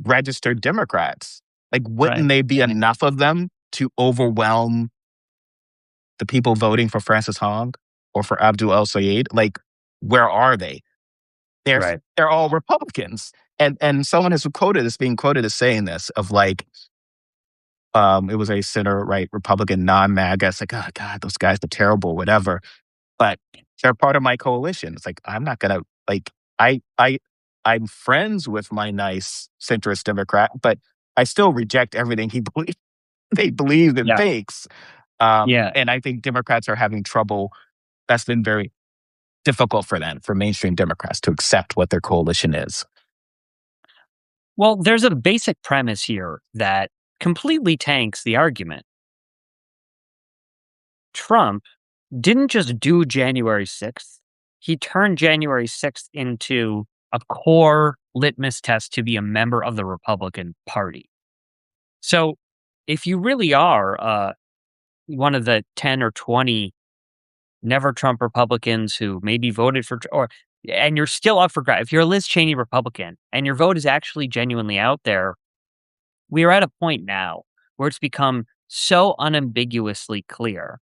registered Democrats? Like, wouldn't Right. they be enough of them to overwhelm the people voting for Francis Hong or for Abdul El Sayed? Like, where are they? They're Right. they're all Republicans. And someone is being quoted as saying this of like, it was a center right Republican non-MAGA. It's like, oh God, those guys are terrible, whatever. But they're part of my coalition. It's like I'm not gonna like I'm friends with my nice centrist Democrat, but I still reject everything they believes and Yeah. thinks. Yeah. And I think Democrats are having trouble. That's been very difficult for them, for mainstream Democrats, to accept what their coalition is. Well, there's a basic premise here that completely tanks the argument. Trump didn't just do January 6th, he turned January 6th into a core litmus test to be a member of the Republican Party. So, if you really are one of the 10 or 20 never Trump Republicans who maybe voted for or and you're still up for if you're a Liz Cheney Republican and your vote is actually genuinely out there, we are at a point now where it's become so unambiguously clear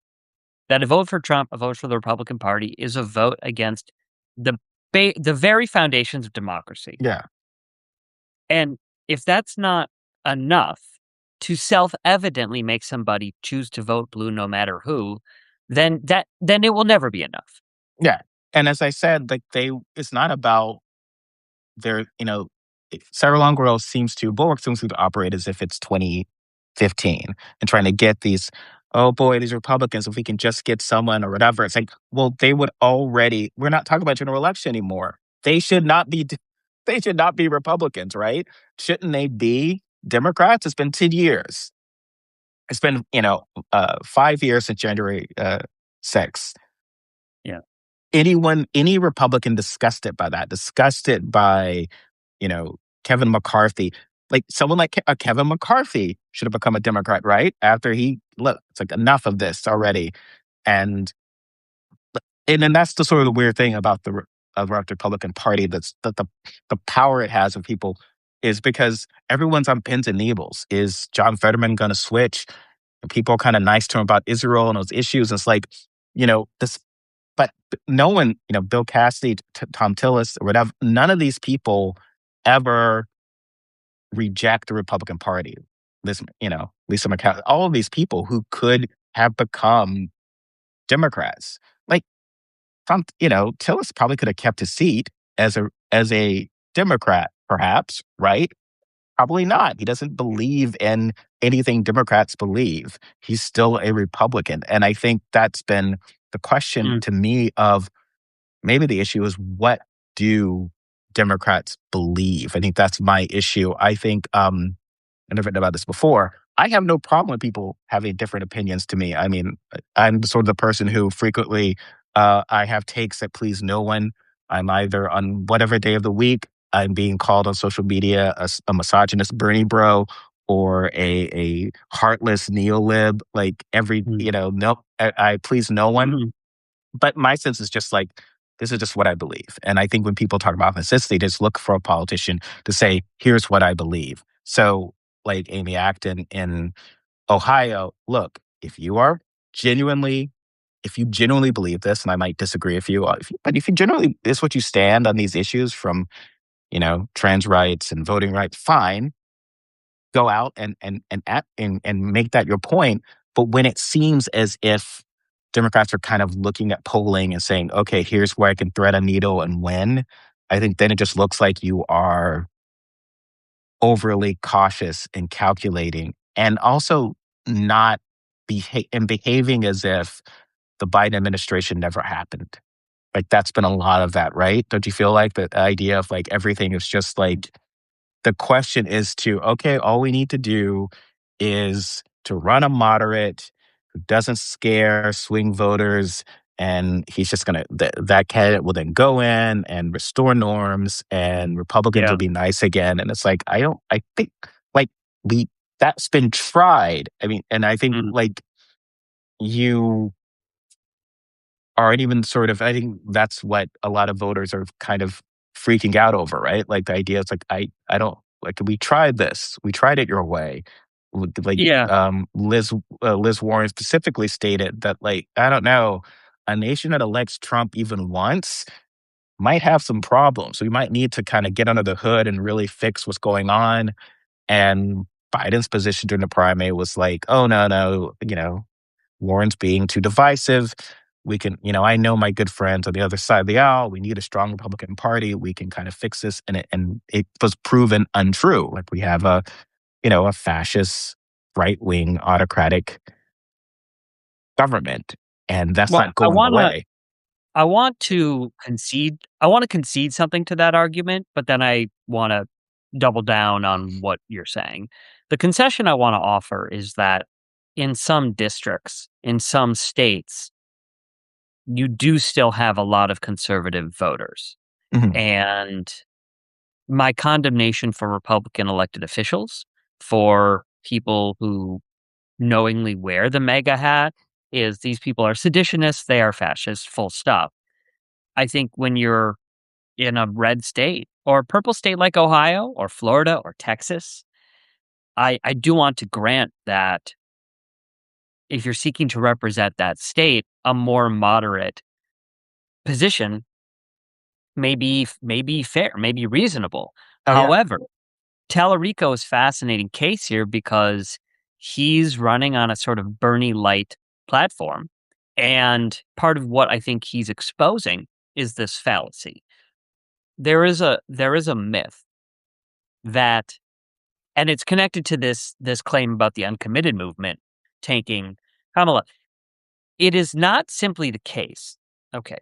that a vote for Trump, a vote for the Republican Party is a vote against the the very foundations of democracy. Yeah. And if that's not enough to self-evidently make somebody choose to vote blue no matter who, then it will never be enough. Yeah. And as I said, like it's not about their, Sarah Longwell Bulwark seems to operate as if it's 2015 and trying to get these, oh boy, these Republicans, if we can just get someone or whatever. It's like, well, we're not talking about general election anymore. They should not be, they should not be Republicans, right? Shouldn't they be Democrats? It's been 10 years. It's been, 5 years since January 6th. Yeah. Any Republican disgusted by that, disgusted by, Kevin McCarthy, like someone like Kevin McCarthy should have become a Democrat, right? After it's like enough of this already. And, and then that's the sort of the weird thing about the Republican Party that the power it has of people is because everyone's on pins and needles. Is John Fetterman going to switch? And people are kind of nice to him about Israel and those issues. It's like, this but no one, Bill Cassidy, Tom Tillis, or whatever, none of these people ever reject the Republican Party. Lisa McCarthy, all of these people who could have become Democrats. Like, Tillis probably could have kept his seat as a Democrat, perhaps, right? Probably not. He doesn't believe in anything Democrats believe. He's still a Republican. And I think that's been the question Mm, to me of maybe the issue is what do Democrats believe? I think that's my issue. I think I've never written about this before. I have no problem with people having different opinions to me. I mean, I'm sort of the person who frequently I have takes that please no one. I'm either on whatever day of the week I'm being called on social media a misogynist Bernie bro or a heartless neolib. Like mm, nope, I please no one. mhm. But my sense is just like, this is just what I believe. And I think when people talk about this, they just look for a politician to say, here's what I believe. So, like Amy Acton in Ohio, look, genuinely, if you genuinely believe this, and I might disagree with you, but if you genuinely, this is what you stand on these issues from, trans rights and voting rights, fine, go out and make that your point. But when it seems as if Democrats are kind of looking at polling and saying, okay, here's where I can thread a needle and win, I think then it just looks like you are overly cautious and calculating and also not behaving as if the Biden administration never happened. Like that's been a lot of that, right? Don't you feel like the idea of like everything is just like the question is to, okay, all we need to do is to run a moderate who doesn't scare swing voters. And he's just going to, that candidate will then go in and restore norms and Republicans will Yeah. be nice again. And it's like, I think like that's been tried. I mean, and I think Mhm. like you aren't even sort of I think that's what a lot of voters are kind of freaking out over, right? Like the idea is like I don't like we tried this. We tried it your way. Like Yeah. Liz Warren specifically stated that like I don't know, a nation that elects Trump even once might have some problems. We might need to kind of get under the hood and really fix what's going on. And Biden's position during the primary was like, oh no, Warren's being too divisive. We can, I know my good friends on the other side of the aisle. We need a strong Republican Party. We can kind of fix this, and it was proven untrue. Like we have a fascist, right wing, autocratic government, and that's Well, not going away. I want to concede something to that argument, but then I wanna double down on what you're saying. The concession I wanna offer is that in some districts, in some states, you do still have a lot of conservative voters. Mhm. And my condemnation for Republican elected officials, for people who knowingly wear the MAGA hat, is these people are seditionists, they are fascists, full stop. I think when you're in a red state or a purple state like Ohio or Florida or Texas, I do want to grant that if you're seeking to represent that state, a more moderate position may be fair, may be reasonable. Oh yeah, However, Tallarico is a fascinating case here because he's running on a sort of Bernie light platform. And part of what I think he's exposing is this fallacy. There is a myth that, and it's connected to this claim about the uncommitted movement tanking Kamala. It is not simply the case. Okay.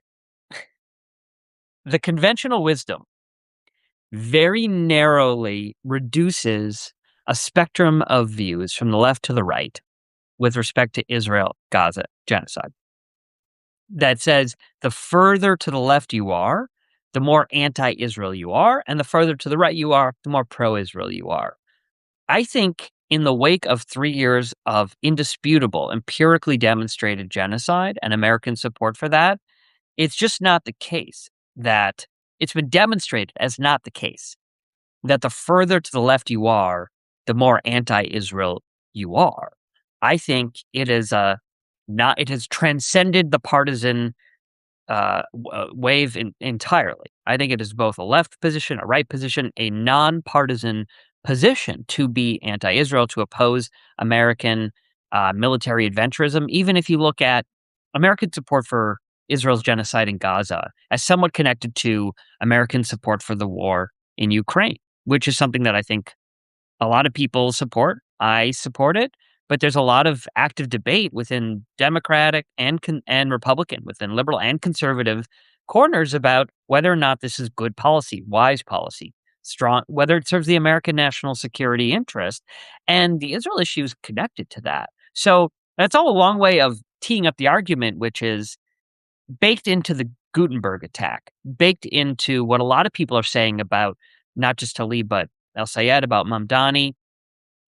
The conventional wisdom very narrowly reduces a spectrum of views from the left to the right with respect to Israel Gaza genocide. That says the further to the left you are, the more anti Israel you are, and the further to the right you are, the more pro Israel you are. I think in the wake of 3 years of indisputable, empirically demonstrated genocide and American support for that, it's just not the case that it's been demonstrated as not the case that the further to the left you are, the more anti-Israel you are. I think it is not it has transcended the partisan wave entirely. I think it is both a left position, a right position, a nonpartisan position to be anti-Israel, to oppose American military adventurism. Even if you look at American support for Israel's genocide in Gaza as somewhat connected to American support for the war in Ukraine, which is something that I think a lot of people support. I support it, but there's a lot of active debate within Democratic and Republican, within liberal and conservative corners about whether or not this is good policy, wise policy, strong, whether it serves the American national security interest. And the Israel issue is connected to that. So that's all a long way of teeing up the argument, which is baked into the Gutenberg attack, baked into what a lot of people are saying about not just Talib, but El Sayed, about Mamdani,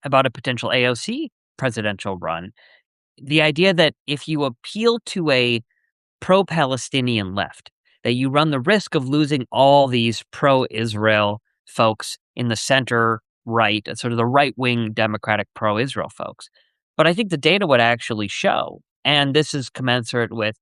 about a potential AOC presidential run. The idea that if you appeal to a pro-Palestinian left, that you run the risk of losing all these pro-Israel folks in the center right, sort of the right-wing Democratic pro-Israel folks. But I think the data would actually show, and this is commensurate with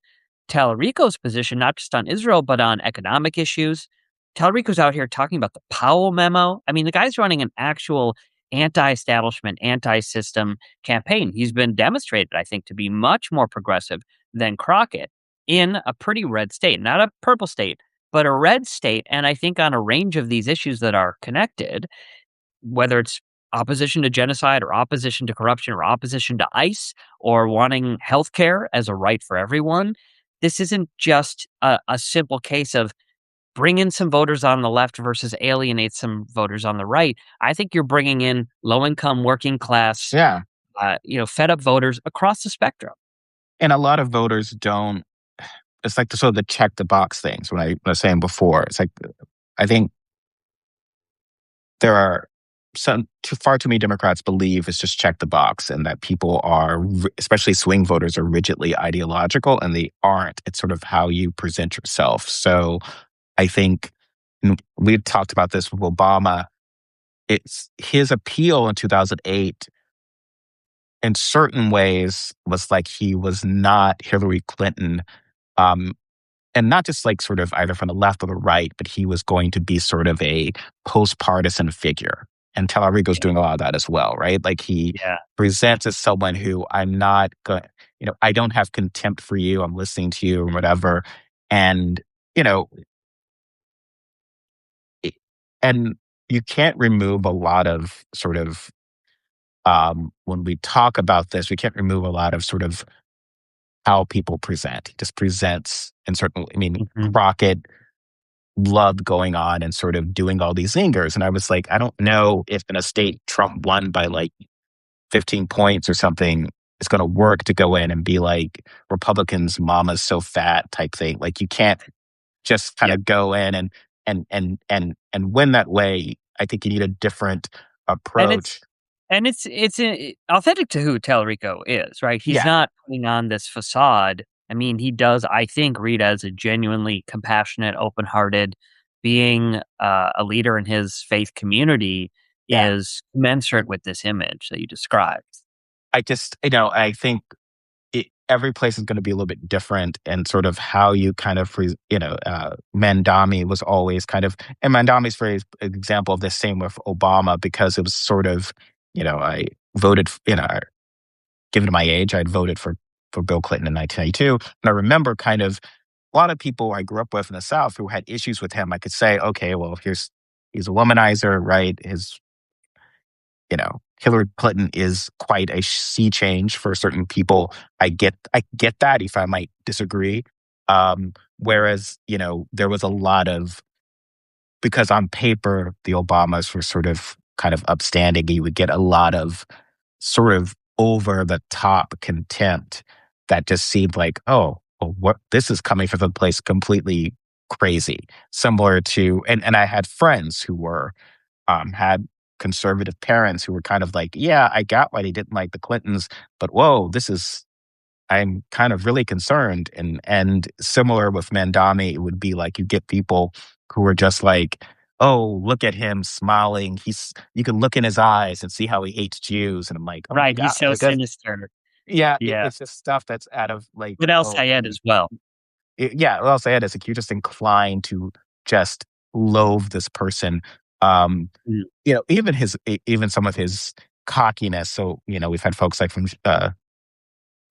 Tallarico's position, not just on Israel, but on economic issues. Tallarico's out here talking about the Powell memo. I mean, the guy's running an actual anti-establishment, anti-system campaign. He's been demonstrated, I think, to be much more progressive than Crockett in a pretty red state, not a purple state, but a red state. And I think on a range of these issues that are connected, whether it's opposition to genocide or opposition to corruption or opposition to ICE or wanting healthcare as a right for everyone, this isn't just a simple case of bring in some voters on the left versus alienate some voters on the right. I think you're bringing in low income, working class, Yeah. fed up voters across the spectrum. And a lot of voters don't, it's like the sort of the check the box things when I was saying before. It's like, I think there are far too many Democrats believe it's just check the box and that people are, especially swing voters, are rigidly ideological, and they aren't. It's sort of how you present yourself. So I think we had talked about this with Obama. It's his appeal in 2008 in certain ways was like he was not Hillary Clinton. Um, and not just like sort of either from the left or the right, but he was going to be sort of a post-partisan figure. And Tallarico's Yeah. doing a lot of that as well, right? Like he Yeah. presents as someone who I'm not going, I don't have contempt for you. I'm listening to you and whatever. And, you know, it- and you can't remove a lot of sort of, when we talk about this, we can't remove a lot of sort of how people present. He just presents in certain, I mean, Mhm. Crockett loved going on and sort of doing all these zingers. And I was like, I don't know if in a state Trump won by like 15 points or something, it's going to work to go in and be like Republicans, mama's so fat type thing. Like you can't just kind Yeah. of go in and win that way. I think you need a different And it's approach. authentic to who Tallarico is, right? He's Yeah. not putting on this facade. I mean, he does, I think, read as a genuinely compassionate, open-hearted being, a leader in his faith community Yeah. is commensurate with this image that you described. I just, I think every place is going to be a little bit different and sort of how you kind of, Mandami was always kind of, and Mandami's very example of the same with Obama because it was sort of, I voted, given my age, I'd voted for Bill Clinton in 1992. And I remember kind of a lot of people I grew up with in the South who had issues with him. I could say, okay, well, he's a womanizer, right? Hillary Clinton is quite a sea change for certain people. I get that if I might disagree. Whereas, there was a lot of because on paper the Obamas were sort of kind of upstanding. You would get a lot of sort of over the top contempt that just seemed like, oh, well, what this is coming from the place completely crazy. Similar to and I had friends who were had conservative parents who were kind of like, yeah, I got why they didn't like the Clintons, but whoa, I'm kind of really concerned. And similar with Mandami, it would be like you get people who are just like, oh, look at him smiling. You can look in his eyes and see how he hates Jews. And I'm like, oh my Right, God. he's so sinister. Yeah, Yeah. it's just stuff that's out of like, But El oh, Sayed as well. yeah, what I'll say it is like you're just inclined to just loathe this person. Um, Mm. even some of his cockiness. So, we've had folks like from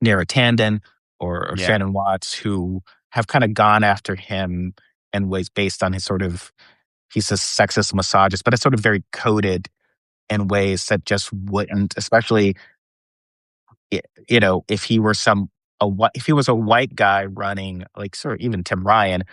Nara Tandon, or Yeah. Shannon Watts who have kind of gone after him in ways based on his sort of he's a sexist misogynist, but it's sort of very coded in ways that just Yeah. wouldn't, especially if he were if he was a white guy running like sort of even Tim Ryan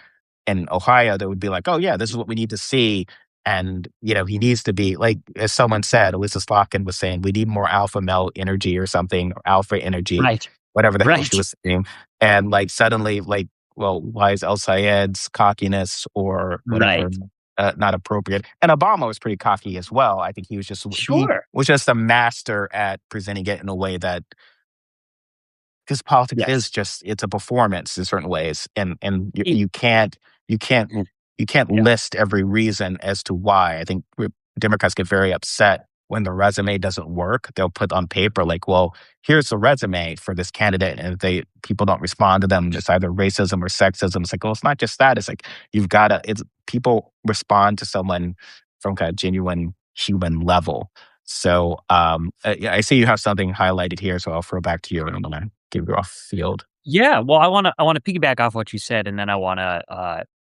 in Ohio that would be like, "Oh, yeah, this is what we need to see." And, he needs to be like, as someone said, Alyssa Slotkin was saying, "We need more alpha male energy or something, or alpha energy," Right. whatever the hell she Right. was saying. And like suddenly, like, well, why is El Sayed's cockiness or whatever Right. not appropriate? And Obama was pretty cocky as well. I think he Sure. was just a master at presenting it in a way that because politics is Yes. just it's a performance in certain ways, and It you can't yeah. list every reason as to why. I think Democrats get very upset when the resume doesn't work. They'll put on paper like, "Well, here's the resume for this candidate," and if people don't respond to them, it's either racism or sexism. It's like, well, it's not just that. It's like you've got to. It's people respond to someone from kind of genuine human level. So, yeah, I see you have something highlighted here, so I'll throw back to you, and I'm gonna give you off field. Yeah, well, I wanna piggyback off what you said, and then I wanna,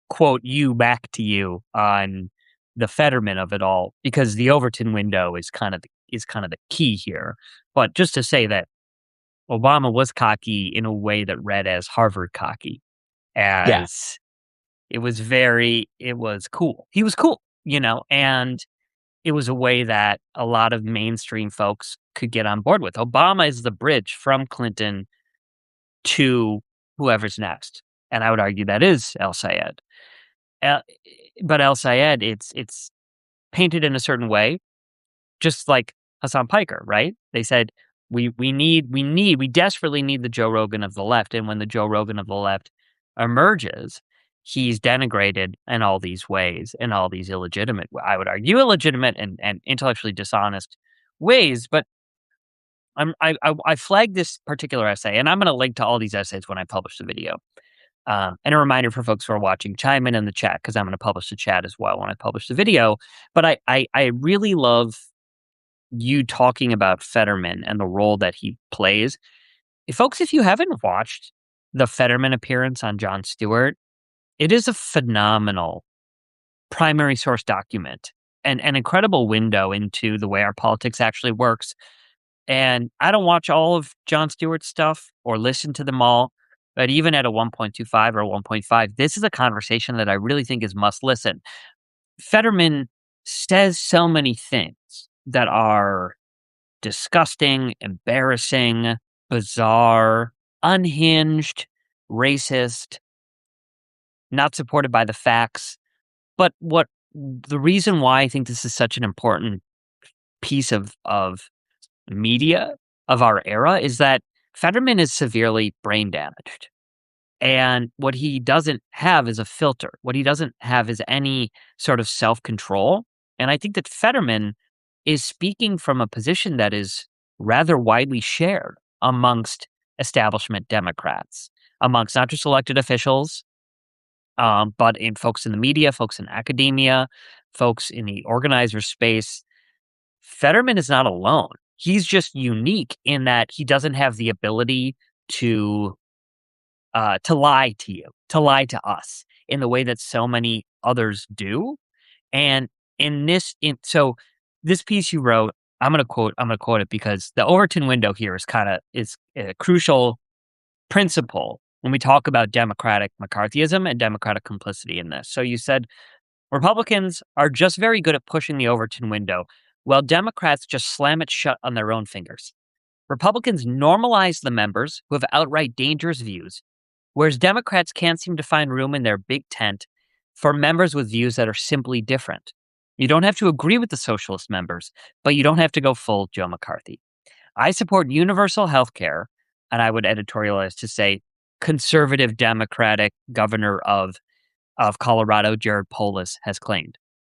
quote you back to you on the Fetterman of it all, because the Overton window is kind of the key here. But just to say that Obama was cocky in a way that read as Harvard cocky, Yeah, as it was cool. He was cool, and it was a way that a lot of mainstream folks could get on board with. Obama is the bridge from Clinton to whoever's next, and I would argue that is El Sayed. El but El Sayed, it's painted in a certain way, just like Hassan Piker, right? They said, we desperately need the Joe Rogan of the left," and when the Joe Rogan of the left emerges, he's denigrated in all these ways, in all these illegitimate I would argue illegitimate and intellectually dishonest ways, but I flagged this particular essay, and I'm gonna link to all these essays when I publish the video. And a reminder for folks who are watching, chime in the chat because I'm going to publish the chat as well when I publish the video. But I really love you talking about Fetterman and the role that he plays. Folks, if you haven't watched the Fetterman appearance on Jon Stewart, it is a phenomenal primary source document and an incredible window into the way our politics actually works. And I don't watch all of Jon Stewart's stuff or listen to them all, but even at a 1.25 or 1.5, this is a conversation that I really think is must listen. Fetterman says so many things that are disgusting, embarrassing, bizarre, unhinged, racist, not supported by the facts. But what the reason why I think this is such an important piece of media of our era is that Fetterman is severely brain damaged. And what he doesn't have is a filter. What he doesn't have is any sort of self control. And I think that Fetterman is speaking from a position that is rather widely shared amongst establishment Democrats, amongst not just elected officials, but in folks in the media, folks in academia, folks in the organizer space. Fetterman is not alone. He's just unique in that he doesn't have the ability to to lie to you, to lie to us in the way that so many others do. And so this piece you wrote, I'm gonna quote it because the Overton window here is a crucial principle when we talk about democratic McCarthyism and democratic complicity in this. So you said Republicans are just very good at pushing the Overton window, while Democrats just slam it shut on their own fingers. Republicans normalize the members who have outright dangerous views, whereas Democrats can't seem to find room in their big tent for members with views that are simply different. You don't have to agree with the socialist members, but you don't have to go full Joe McCarthy. I support universal health care, and I would editorialize to say conservative Democratic governor of Colorado, Jared Polis, has claimed.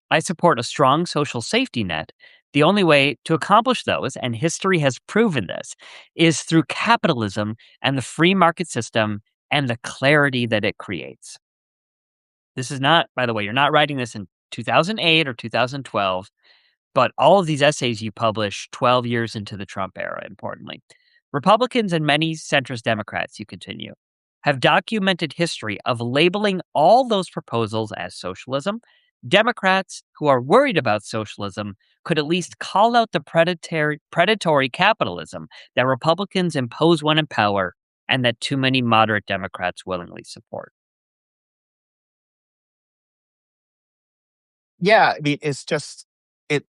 I support a strong social safety net. The only way to accomplish those, and history has proven this, is through capitalism and the free market system and the clarity that it creates. This is not, by the way, you're not writing this in 2008 or 2012, but all of these essays you publish 12 years into the Trump era, importantly. Republicans and many centrist Democrats, you continue, have documented history of labeling all those proposals as socialism. Democrats who are worried about socialism could at least call out the predatory capitalism that Republicans impose when in power and that too many moderate Democrats willingly support. Yeah, I mean, it's just it.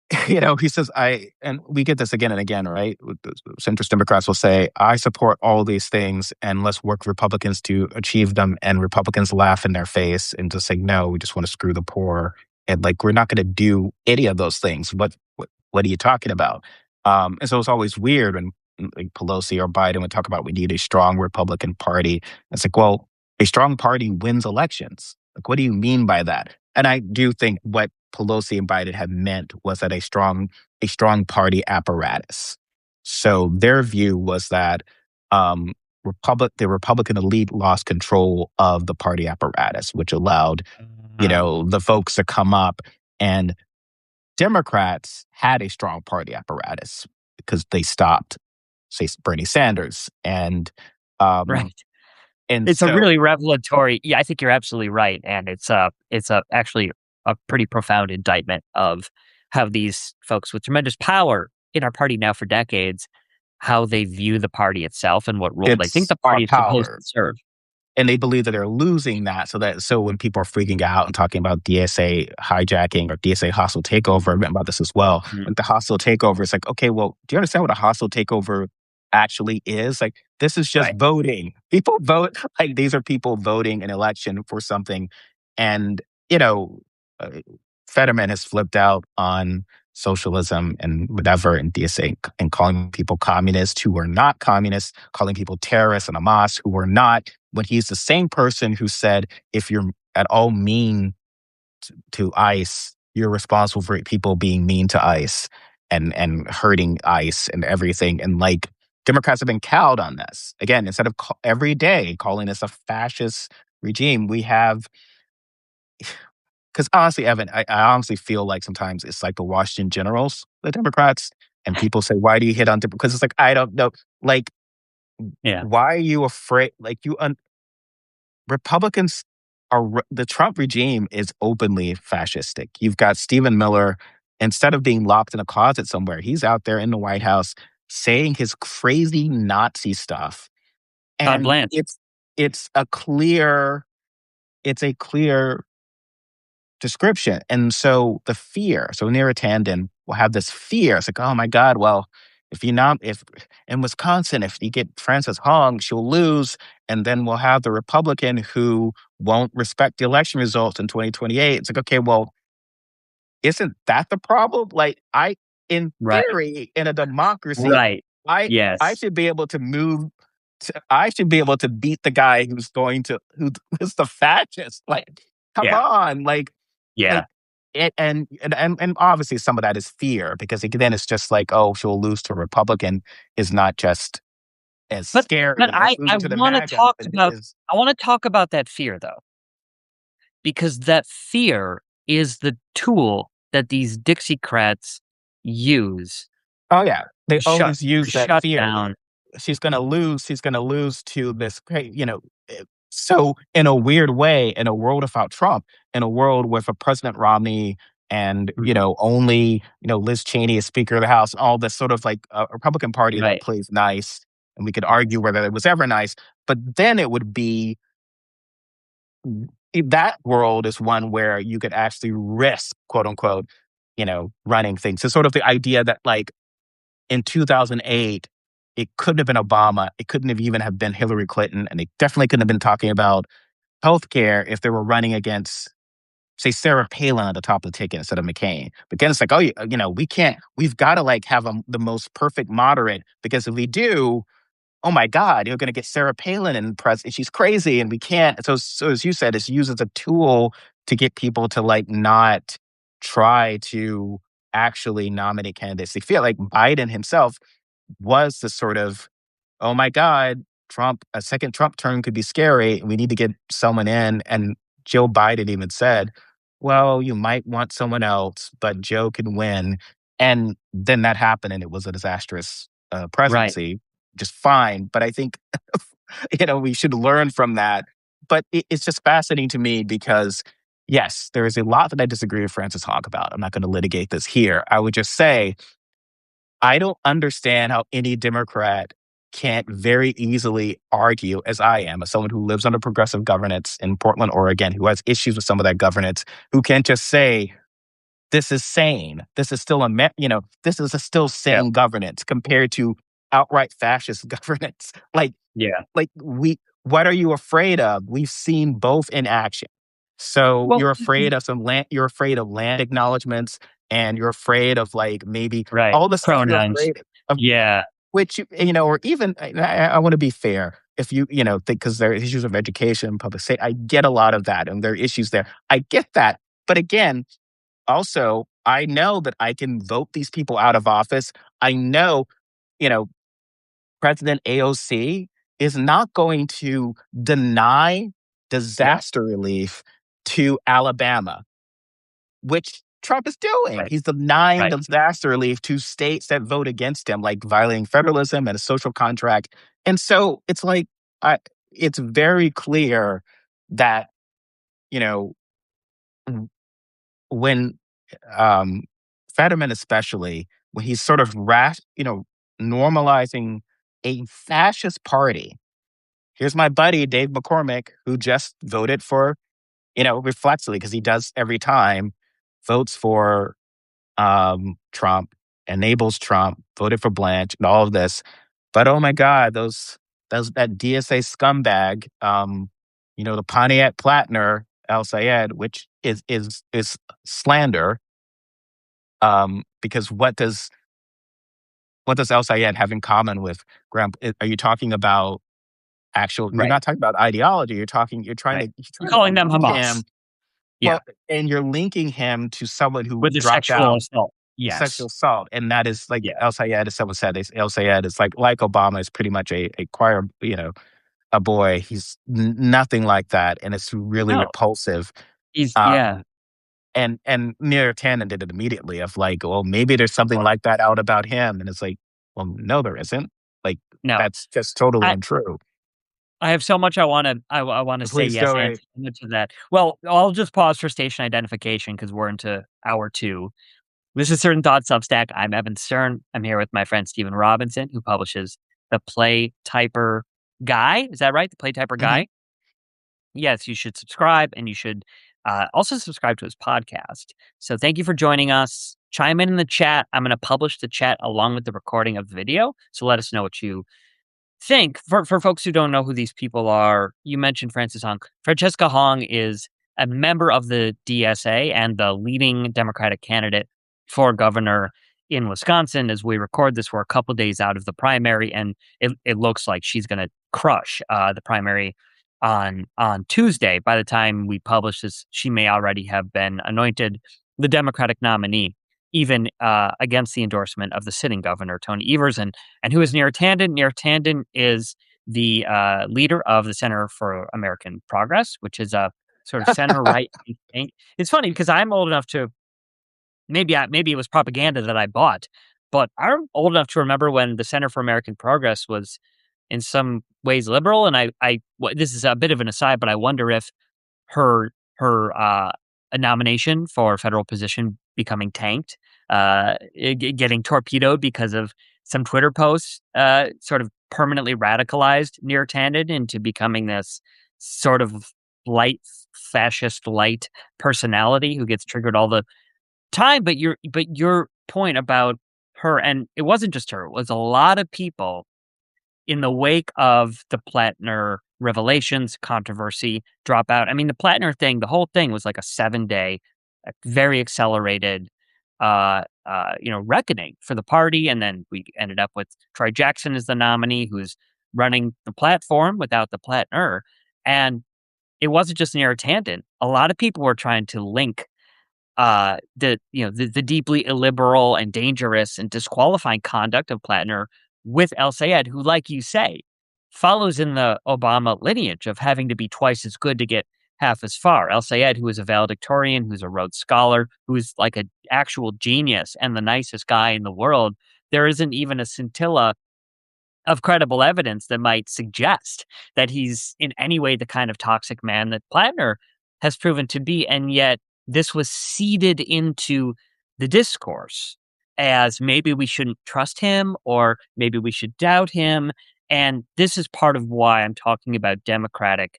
He says, "I," and we get this again and again, right? With the centrist Democrats will say, "I support all these things, and let's work with Republicans to achieve them." And Republicans laugh in their face and just say, "No, we just want to screw the poor, and like we're not going to do any of those things." What are you talking about? And so it's always weird when like Pelosi or Biden would talk about we need a strong Republican Party. It's like, well, a strong party wins elections. Like, what do you mean by that? And I do think what Pelosi and Biden had meant was that a strong party apparatus. So their view was that um, the Republican elite lost control of the party apparatus, which allowed Um, the folks to come up, and Democrats had a strong party apparatus because they stopped, say, Bernie Sanders, um, right. and It's a so really revelatory. Yeah, I think you're absolutely right, and it's actually a pretty profound indictment of how these folks with tremendous power in our party now for decades, how they view the party itself and what role they think it's the our party is supposed to power. serve. And they believe that they're losing that. So when people are freaking out and talking about DSA hijacking or DSA hostile takeover, I've written about this as well. Mhm. Like the hostile takeover, it's like, okay, well, do you understand what a hostile takeover actually is? Like, this is just Right. voting. People vote, like these are people voting an election for something. And, you know, uh, Fetterman has flipped out on socialism and whatever and DSA and calling people communists who are not communists, calling people terrorists and Hamas who are not, when he's the same person who said, if you're at all mean to ICE, you're responsible for people being mean to ICE and hurting ICE and everything. And like Democrats have been cowed on this. Again, instead of every day calling this a fascist regime, we have, because honestly, Evan, I honestly feel like sometimes it's like the Washington Generals, the Democrats, and people say, why do you hit on, because it's like, I don't know. Like, Yeah. why are you afraid? Like, Republicans the Trump regime is openly fascistic. You've got Stephen Miller, instead of being locked in a closet somewhere, he's out there in the White House saying his crazy Nazi stuff. Todd And Blanche. it's a clear description. And so the fear, so Neera Tanden will have this fear. It's like, oh my God, well, if in Wisconsin, if you get Frances Hong, she'll lose. And then we'll have the Republican who won't respect the election results in 2028. It's like, okay, well, isn't that the problem? Like, in Right. theory, in a democracy, Right. I Yes. should be able to move. I should be able to beat the guy who is the fascist. Like, come Yeah. on, like Yeah. it, and obviously some of that is fear because then it's just like, oh, she'll lose to a Republican is not just as But scary as I losing to the wanna MAGA. talk But it about is. that fear, though, because that fear is the tool that these Dixiecrats use Oh yeah, they to always use that shut fear. down. She's gonna lose. She's gonna lose to this great. So in a weird way, in a world without Trump, in a world with a President Romney and Mhm. only Liz Cheney as Speaker of the House, all this sort of like a Republican Party that Right. plays nice, and we could argue Yes. whether it was ever nice, but then it would be that world is one where you could actually risk, quote unquote, running things. So sort of the idea that like in 2008, it couldn't have been Obama, it couldn't have even have been Hillary Clinton, and they definitely couldn't have been talking about healthcare if they were running against, say, Sarah Palin at the top of the ticket instead of McCain. But again, it's like, oh, we can't, we've got to like have the most perfect moderate because if we do, oh my God, you're going to get Sarah Palin in press, and she's crazy, and we can't. So as you said, it's used as a tool to get people to like not try to actually nominate candidates. They feel like Biden himself was the sort of, oh my God, a second Trump term could be scary. We need to get someone in. And Joe Biden even said, well, you might want someone else, but Joe can win. And then that happened, and it was a disastrous Right. presidency. just fine. But I think, we should learn from that. But it's just fascinating to me because, yes, there is a lot that I disagree with Francis Hogg about. I'm not going to litigate this here. I would just say, I don't understand how any Democrat can't very easily argue, as I am, as someone who lives under progressive governance in Portland, Oregon, who has issues with some of that governance, who can't just say, this is sane. This is still this is a still Yeah. sane governance compared to outright fascist governance. Yeah. What are you afraid of? We've seen both in action. So Well, you're afraid of you're afraid of land acknowledgments, and you're afraid of like maybe right. all the stuff you're Pronouns. afraid of, Yeah. which or even I want to be fair. If think because there are issues of education, public safety, I get a lot of that, and there are issues there. I get that, but again, also, I know that I can vote these people out of office. I know, you know, President AOC is not going to deny disaster relief to Alabama, which Trump is doing. Right. He's denying Right. disaster relief to states that vote against him, like violating federalism and a social contract. And so it's like, it's very clear that, you know, when Fetterman, especially when he's sort of normalizing a fascist party. Here's my buddy Dave McCormick, who just voted for, reflexively because he does every time, votes for Trump, enables Trump, voted for Blanche, and all of this. But oh my God, those that DSA scumbag, the Pontiac Platner El Sayed, which is slander. Because what does El Sayed have in common with Graham? Are you talking about actual? You're Right. not talking about ideology. Right. You're You're trying to calling them link Hamas. him. Yeah. Well, and you're linking him to someone who With the dropped sexual out assault. of sexual Yes. assault, and that is like Yeah. El Sayed, as someone said. El Sayed is like Obama is pretty much a choir, a boy. He's nothing like that, and it's really No. repulsive. He's Um, yeah. and Mayor Tannen did it immediately of like, well, maybe there's something like that out about him. And it's like, well, no, there isn't. Like, No. that's just totally I untrue. I have so much I wanna say Please yes go and ahead. to that. Well, I'll just pause for station identification because 'cause we're into hour 2. This is Certain Thoughts Substack. I'm Evan Stern. I'm here with my friend Stephen Robinson, who publishes The Play Typer Guy. Is that right? The Play Typer Mhm. Guy? Yes, you should subscribe, and you should, also subscribe to his podcast. So thank you for joining us. Chime in the chat. I'm gonna publish the chat along with the recording of the video, so let us know what you think. For folks who don't know who these people are, you mentioned Frances Hong. Francesca Hong is a member of the DSA and the leading Democratic candidate for governor in Wisconsin. As we record this, we're a couple days out of the primary, and it looks like she's going to crush the primary on Tuesday. By the time we publish this, she may already have been anointed the Democratic nominee, even against the endorsement of the sitting governor Tony Evers. And who is Neera Tanden? Neera Tanden is the leader of the Center for American Progress, which is a sort of center right thing. It's funny because I'm old enough to maybe it was propaganda that I bought, but I'm old enough to remember when the Center for American Progress was in some ways liberal. And this is a bit of an aside, but I wonder if her a nomination for a federal position becoming tanked, getting torpedoed because of some Twitter posts, sort of permanently radicalized Neera Tanden into becoming this sort of light fascist light personality who gets triggered all the time. But your point about her, and it wasn't just her, it was a lot of people in the wake of the Plattner revelations, controversy, dropout. I mean, the Plattner thing, the whole thing was like a 7-day, very accelerated, reckoning for the party. And then we ended up with Troy Jackson as the nominee, who's running the platform without the Plattner. And it wasn't just Neera Tanden. A lot of people were trying to link the deeply illiberal and dangerous and disqualifying conduct of Plattner with El Sayed, who, like you say, follows in the Obama lineage of having to be twice as good to get half as far. El Sayed, who is a valedictorian, who's a Rhodes Scholar, who's like an actual genius and the nicest guy in the world. There isn't even a scintilla of credible evidence that might suggest that he's in any way the kind of toxic man that Plattner has proven to be. And yet this was seeded into the discourse as maybe we shouldn't trust him or maybe we should doubt him. And this is part of why I'm talking about Democratic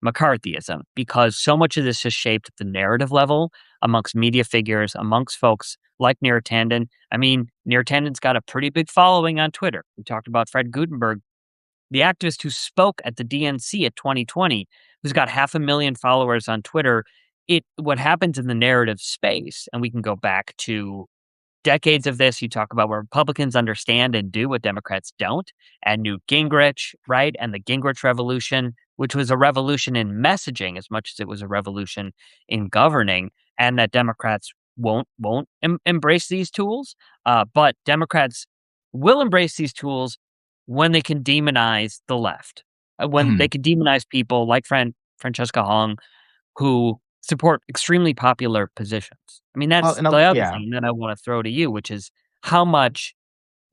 McCarthyism, because so much of this is shaped at the narrative level amongst media figures, amongst folks like Neera Tanden. I mean, Neera Tanden's got a pretty big following on Twitter. We talked about Fred Gutenberg, the activist who spoke at the DNC at 2020, who's got 500,000 followers on Twitter. What happens in the narrative space, and we can go back to decades of this. You talk about where Republicans understand and do what Democrats don't, and Newt Gingrich, right? And the Gingrich Revolution, which was a revolution in messaging as much as it was a revolution in governing, and that Democrats won't embrace these tools, but Democrats will embrace these tools when they can demonize the left, when they Mhm. can demonize people like Francesca Hong, who support extremely popular positions. I mean, Well, that's and the other yeah. thing that I wanna throw to you, which is how much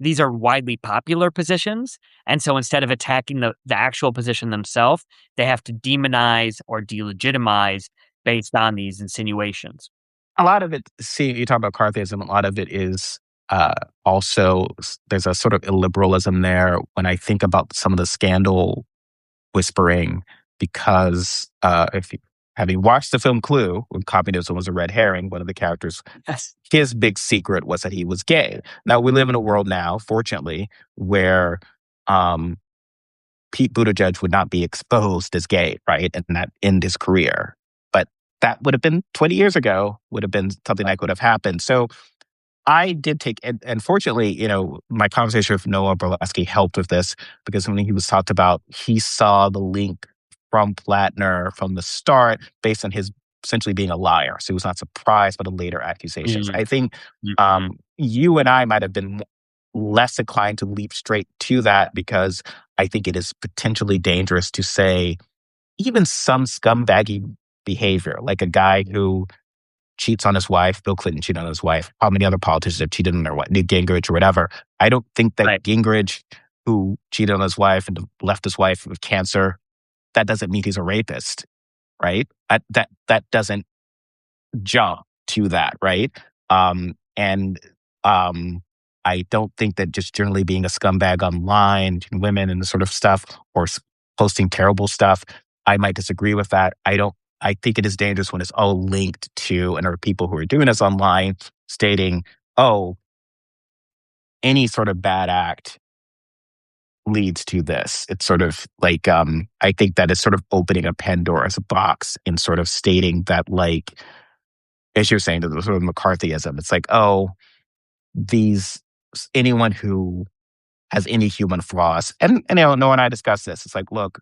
these are widely popular positions, and so instead of attacking the actual position themselves, they have to demonize or delegitimize based on these insinuations. A lot of it, see, you talk about McCarthyism, a lot of it is uh, also, there's a sort of illiberalism there when I think about some of the scandal whispering, because if you, having watched the film Clue, when communism was a red herring, one of the characters, Yes. his big secret was that he was gay. Now, we live in a world now, fortunately, where um, Pete Buttigieg would not be exposed as gay, right? And that end his career. But that would have been 20 years ago, would have been something that could have happened. So I did take, and fortunately, my conversation with Noah Berlaski helped with this, because when he was talked about, he saw the link from Plattner from the start based on his essentially being a liar. So he was not surprised by the later accusations. Mm, I think mhm. you and I might have been less inclined to leap straight to that, because I think it is potentially dangerous to say even some scumbaggy behavior, like a guy who cheats on his wife. Bill Clinton cheated on his wife. How many other politicians have cheated on their wife? Newt Gingrich or whatever. I don't think that Right. Gingrich, who cheated on his wife and left his wife with cancer, that doesn't mean he's a rapist, right? That doesn't jump to that, right? And I don't think that just generally being a scumbag online, to women and the sort of stuff, or posting terrible stuff, I might disagree with that. I don't. I think it is dangerous when it's all linked to, and there are people who are doing this online stating, "Oh, any sort of bad act leads to this." It's sort of like, I think that is sort of opening a Pandora's box in sort of stating that, like, as you're saying, the sort of McCarthyism. It's like, oh, these anyone who has any human flaws, and Noah and I discussed this. It's like, look,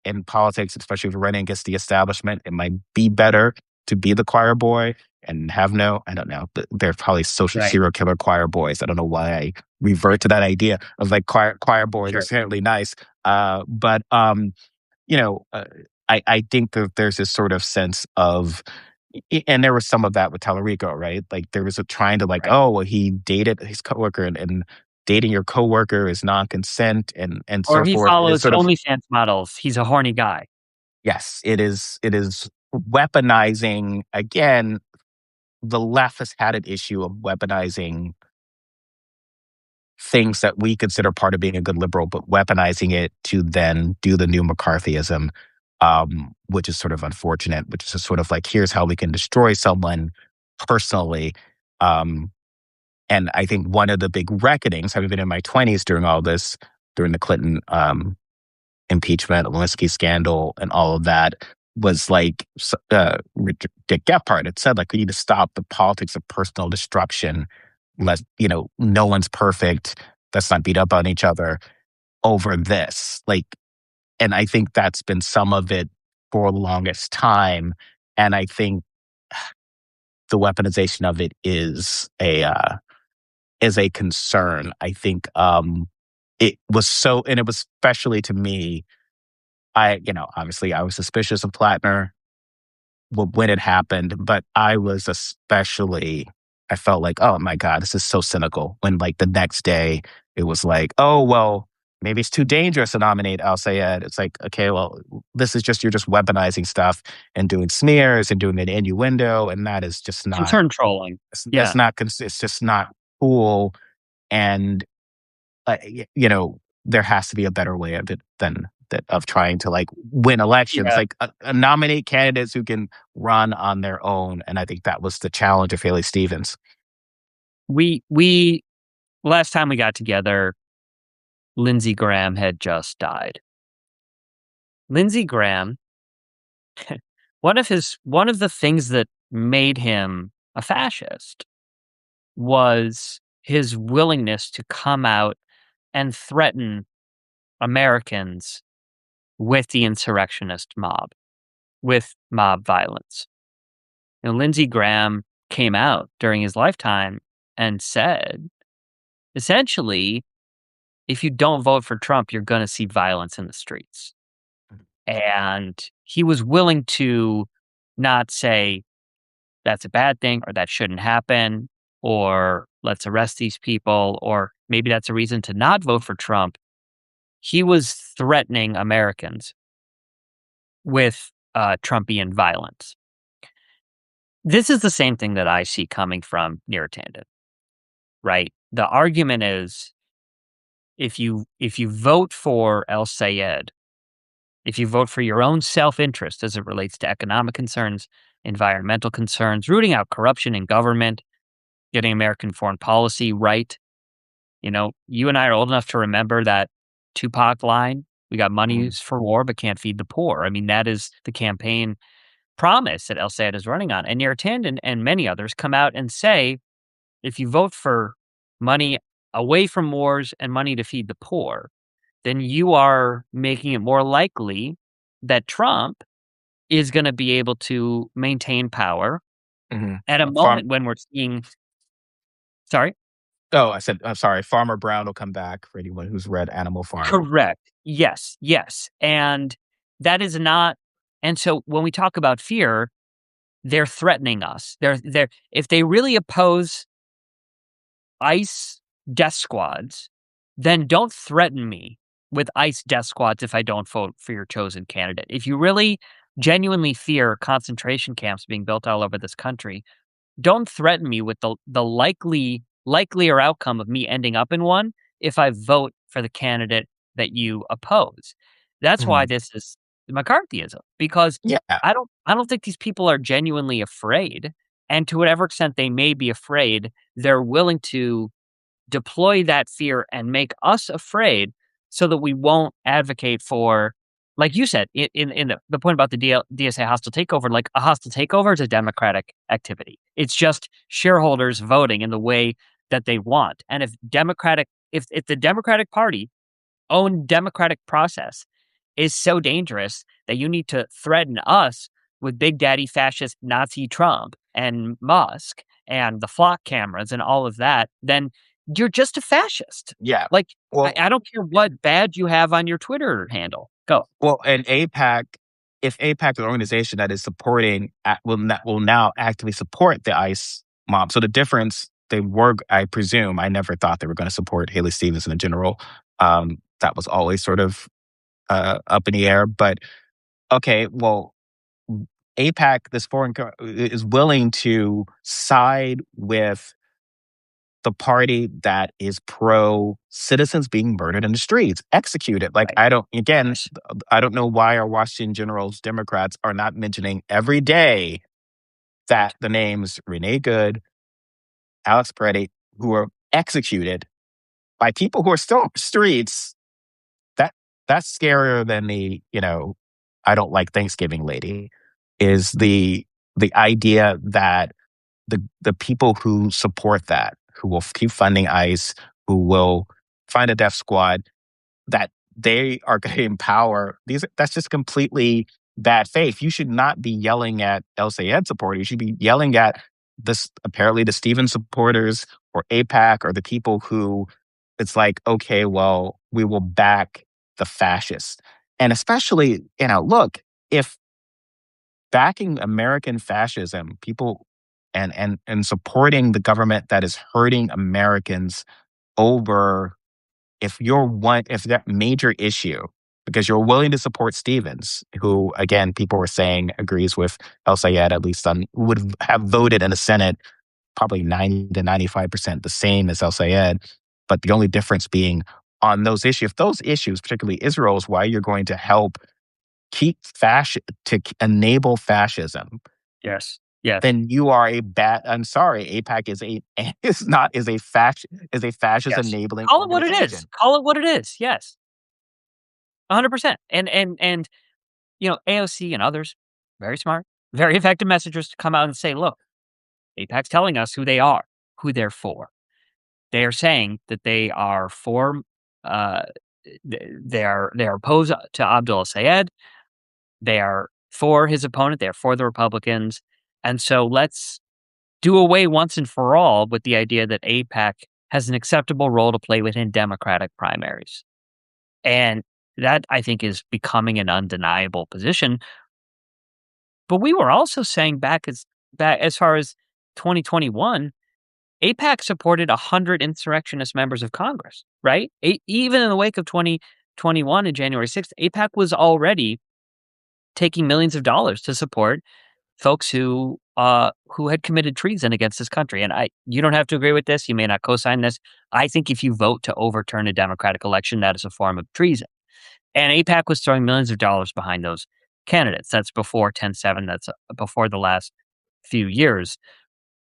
in politics, especially if you're running against the establishment, it might be better to be the choir boy and have no, I don't know, they're probably social Right. serial killer choir boys. I don't know why I revert to that idea of like choir boys are Sure. certainly nice. But you know, uh, I think that there's this sort of sense of, and there was some of that with Tallarico, right? Like there was a trying to like, Right. oh, well, he dated his coworker, and dating your coworker is non-consent, and Or so he forth. It's follows sort of, OnlyFans models. He's a horny guy. yes, it is weaponizing again. The left has had an issue of weaponizing things that we consider part of being a good liberal, but weaponizing it to then do the new McCarthyism, which is sort of unfortunate, which is just sort of like, here's how we can destroy someone personally. Um, and I think one of the big reckonings, having been in my 20s during all this, during the Clinton impeachment, Lewinsky scandal, and all of that, was like Dick Gephardt had said, like, we need to stop the politics of personal destruction. No one's perfect. Let's not beat up on each other over this. Like, and I think that's been some of it for the longest time. And I think the weaponization of it is a concern. I think it was so, and it was especially to me. Obviously, I was suspicious of Plattner when it happened, but I was especially. I felt like, oh my god, this is so cynical. When like the next day, it was like, oh well. maybe it's too dangerous to nominate Al Sayed. It's like, okay, well, this is just, you're just weaponizing stuff and doing smears and doing an innuendo. And that is just not, Concern trolling. that's Yeah. not, it's just not cool. And, there has to be a better way of it than that, of trying to like win elections, Yeah. like nominate candidates who can run on their own. And I think that was the challenge of Haley Stevens. We last time we got together, Lindsey Graham had just died. Lindsey Graham, one of the things that made him a fascist was his willingness to come out and threaten Americans with the insurrectionist mob, with mob violence. Lindsey Graham came out during his lifetime and said, essentially, if you don't vote for Trump, you're going to see violence in the streets. And he was willing to not say that's a bad thing or that shouldn't happen or let's arrest these people or maybe that's a reason to not vote for Trump. He was threatening Americans with Trumpian violence. This is the same thing that I see coming from Neera Tanden, right? The argument is if you vote for El Sayed, if you vote for your own self-interest as it relates to economic concerns, environmental concerns, rooting out corruption in government, getting American foreign policy right, you and I are old enough to remember that Tupac line, "We got money Mhm. for war, but can't feed the poor." I mean, that is the campaign promise that El Sayed is running on. And Neera Tanden and many others come out and say, if you vote for money away from wars and money to feed the poor, then you are making it more likely that Trump is going to be able to maintain power Mhm. at a Farm moment when we're seeing. Sorry? Oh, I said, I'm sorry, Farmer Brown will come back for anyone who's read Animal Farm. Correct. Yes, yes. And that is not. And so when we talk about fear, they're threatening us. They're if they really oppose ICE death squads, then don't threaten me with ICE death squads if I don't vote for your chosen candidate. If you really genuinely fear concentration camps being built all over this country, don't threaten me with the likelier outcome of me ending up in one if I vote for the candidate that you oppose. That's why Mhm. this is McCarthyism, because Yeah. I don't think these people are genuinely afraid. And to whatever extent they may be afraid, they're willing to deploy that fear and make us afraid so that we won't advocate for, like you said, in the point about the DSA hostile takeover, like a hostile takeover is a democratic activity. It's just shareholders voting in the way that they want. And if the Democratic Party own democratic process is so dangerous that you need to threaten us with Big Daddy fascist Nazi Trump and Musk and the flock cameras and all of that, then you're just a fascist. Yeah. Like, I, Well I don't care what badge you have on your Twitter handle. Go. and APAC, if APAC is an organization that is supporting will now actively support the ICE mob. So the difference, they were, I presume, I never thought they were gonna support Haley Stevens in general. That was always sort of, up in the air, but okay, well, APAC, this is willing to side with the party that is pro citizens being murdered in the streets, executed. Like, Right. I don't, again, Yes. I don't know why our Washington Generals Democrats are not mentioning every day that Right. the names Renee Good, Alex Peretti, who were executed by people who are still on the streets. That that's scarier than I don't like Thanksgiving lady, is the idea that the people who support that, who will keep funding ICE, who will find a death squad, that they are going to empower these. That's just completely bad faith. You should not be yelling at El Sayed supporters. You should be yelling at this, apparently the Stevens supporters or APAC, or the people who it's like, okay, well, we will back the fascists. And especially, look, if backing American fascism, people and supporting the government that is hurting Americans over if that major issue, because you're willing to support Stevens, who again people were saying agrees with El Sayed, at least on would have voted in the Senate probably 90 to 95% the same as El Sayed, but the only difference being on those issues. If those issues, particularly Israel, is why you're going to help enable fascism, Yes. Yes. then you are a bad. I'm sorry, APAC is a is a fascist Yes. enabling Call it what it is. organization. Call it what it is. Yes. 100%. And AOC and others, very smart, very effective messengers to come out and say, "Look, AIPAC's telling us who they are, who they're for." They are saying that they are for, uh, they are opposed to Abdullah Sayed. They are for his opponent. They are for the Republicans. And so let's do away once and for all with the idea that AIPAC has an acceptable role to play within Democratic primaries. And that, I think, is becoming an undeniable position. But we were also saying back as far as 2021, AIPAC supported 100 insurrectionist members of Congress, right? Even in the wake of 2021 and January 6th, AIPAC was already taking millions of dollars to support folks who had committed treason against this country. And you don't have to agree with this. You may not co-sign this. I think if you vote to overturn a democratic election, that is a form of treason. And AIPAC was throwing millions of dollars behind those candidates. That's before 10/7. That's before the last few years.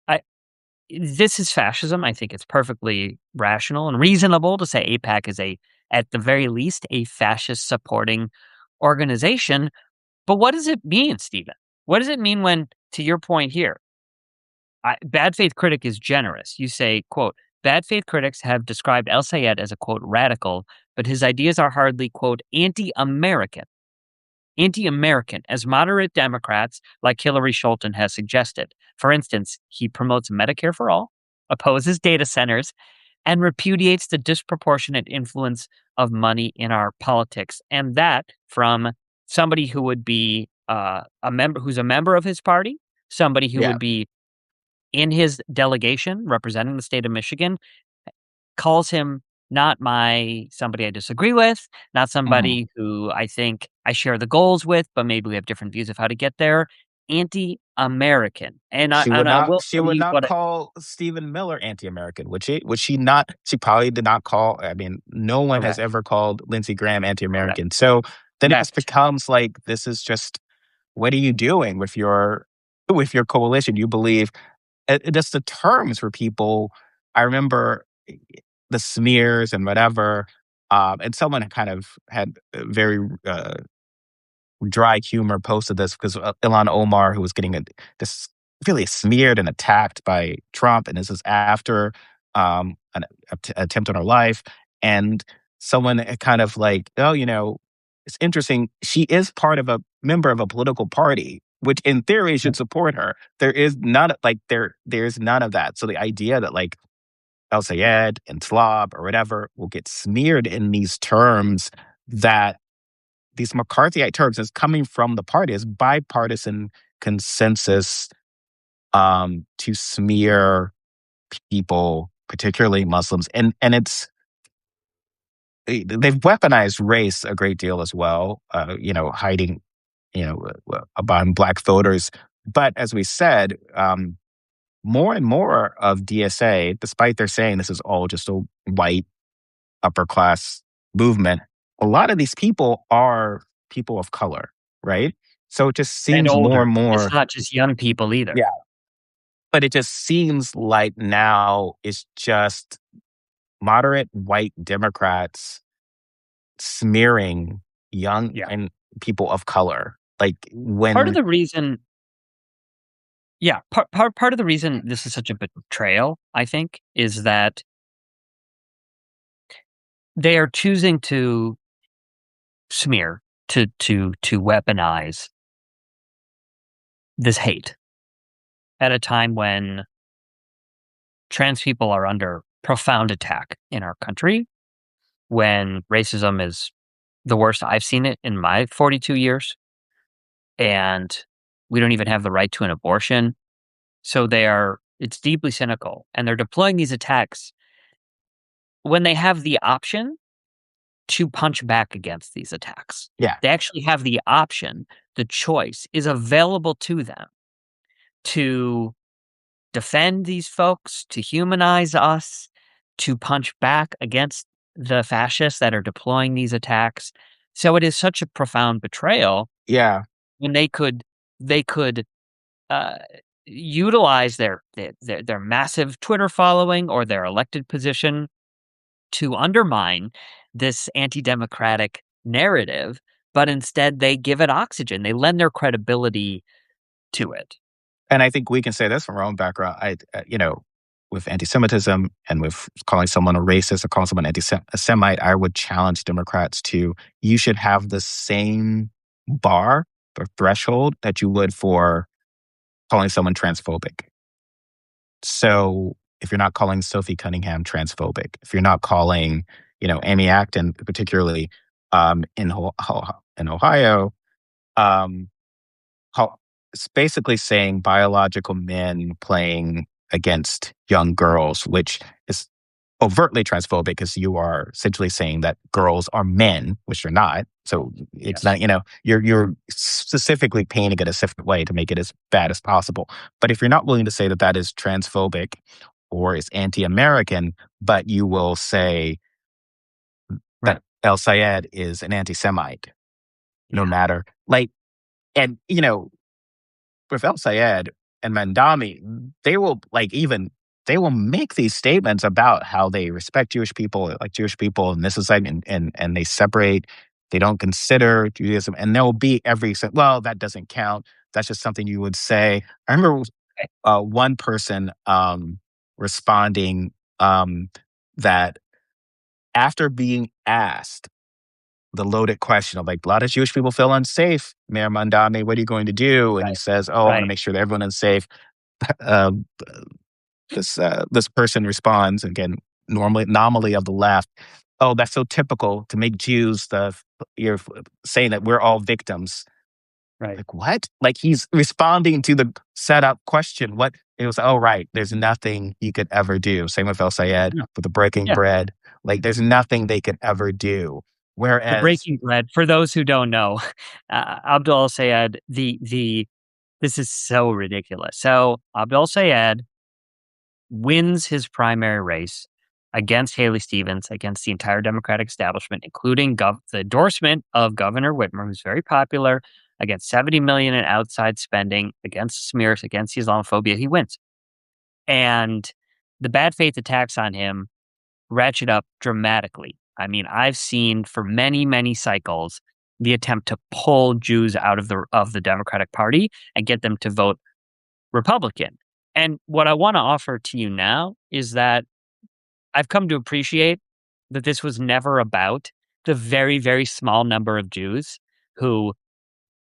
I This is fascism. I think it's perfectly rational and reasonable to say AIPAC is at the very least, a fascist supporting organization. But what does it mean, Stephen? What does it mean when, to your point here, bad faith critic is generous? You say, quote, bad faith critics have described El Sayed as a, quote, radical, but his ideas are hardly, quote, anti-American, as moderate Democrats like Hillary Scholten has suggested. For instance, he promotes Medicare for all, opposes data centers, and repudiates the disproportionate influence of money in our politics. And that from somebody who would be who's a member of his party, somebody who Yeah. would be in his delegation representing the state of Michigan, calls him not somebody I disagree with, not Mhm. somebody who I think I share the goals with, but maybe we have different views of how to get there. Anti-American, and I will She would use not what call Stephen Miller anti-American, would she? Would she not? She probably did not call. I mean, no one has correct, ever called Lindsey Graham correct, anti-American. So then it just correct. becomes like this is just what are you doing with your coalition? You believe just the terms for people. I remember the smears and whatever, and someone kind of had very dry humor posted this because Ilhan Omar, who was getting this really smeared and attacked by Trump, and this is after an attempt on her life, and someone kind of like, oh, it's interesting. She is part of a member of a political party, which in theory should support her. There is none like there's none of that. So the idea that like El Sayed and Tlaib or whatever will get smeared in these terms that these McCarthyite terms is coming from the party as bipartisan consensus to smear people, particularly Muslims, and they've weaponized race a great deal as well. Hiding behind black voters. But as we said, more and more of DSA, despite their saying this is all just a white upper class movement, a lot of these people are people of color, right? So it just And seems more older. and It's more, not just young people either. yeah. But it just seems like now it's just moderate white Democrats smearing young Yeah. and people of color. Like Part of when, the reason yeah, part of the reason this is such a betrayal, I think, is that they are choosing to smear, to weaponize this hate at a time when trans people are under profound attack in our country, when racism is the worst I've seen it in my 42 years, and we don't even have the right to an abortion. So it's deeply cynical, and they're deploying these attacks when they have the option. to punch back against these attacks. Yeah. They actually have the option, the choice is available to them to defend these folks, to humanize us, to punch back against the fascists that are deploying these attacks. So it is such a profound betrayal Yeah. when they could uh, utilize their massive Twitter following or their elected position to undermine this anti-democratic narrative, but instead they give it oxygen. They lend their credibility to it. And I think we can say this from our own background. With anti-Semitism and with calling someone a racist or calling someone a Semite, I would challenge Democrats to you should have the same bar or threshold that you would for calling someone transphobic. So if you're not calling Sophie Cunningham transphobic, if you're not calling, Amy Acton, particularly in Ohio, um, how it's basically saying biological men playing against young girls, which is overtly transphobic because you are essentially saying that girls are men, which they're not. So it's Yes. not, you're specifically painting it a different way to make it as bad as possible. But if you're not willing to say that that is transphobic or is anti-American, but you will say that Right. El Sayed is an anti-Semite, no Yeah. matter like, and with El Sayed and Mandami, they will they will make these statements about how they respect Jewish people, like Jewish people, and this is like, and they separate, they don't consider Judaism, and there will be well, that doesn't count. That's just something you would say. I remember one person responding that after being asked the loaded question of like, a lot of Jewish people feel unsafe. Mayor Mandami, what are you going to do? And he Right. says, "Oh, I want to Right. make sure that everyone is safe." Um, this person responds again, normally anomaly of the left. Oh, that's so typical to make Jews you're saying that we're all victims. Right. Like what? Like he's responding to the setup question. What it was? Oh, right. There's nothing he could ever do. Same with El Sayed No. with the breaking Yeah. bread. Like there's nothing they could ever do. The Whereas, breaking bread, for those who don't know, Abdul Sayed, this is so ridiculous. So Abdul Sayed wins his primary race against Haley Stevens, against the entire Democratic establishment, including the endorsement of Governor Whitmer, who's very popular, against 70 million in outside spending, against smears, against Islamophobia. He wins. And the bad faith attacks on him ratchet up dramatically. I mean, I've seen for many, many cycles the attempt to pull Jews out of the Democratic Party and get them to vote Republican. And what I want to offer to you now is that I've come to appreciate that this was never about the very, very small number of Jews who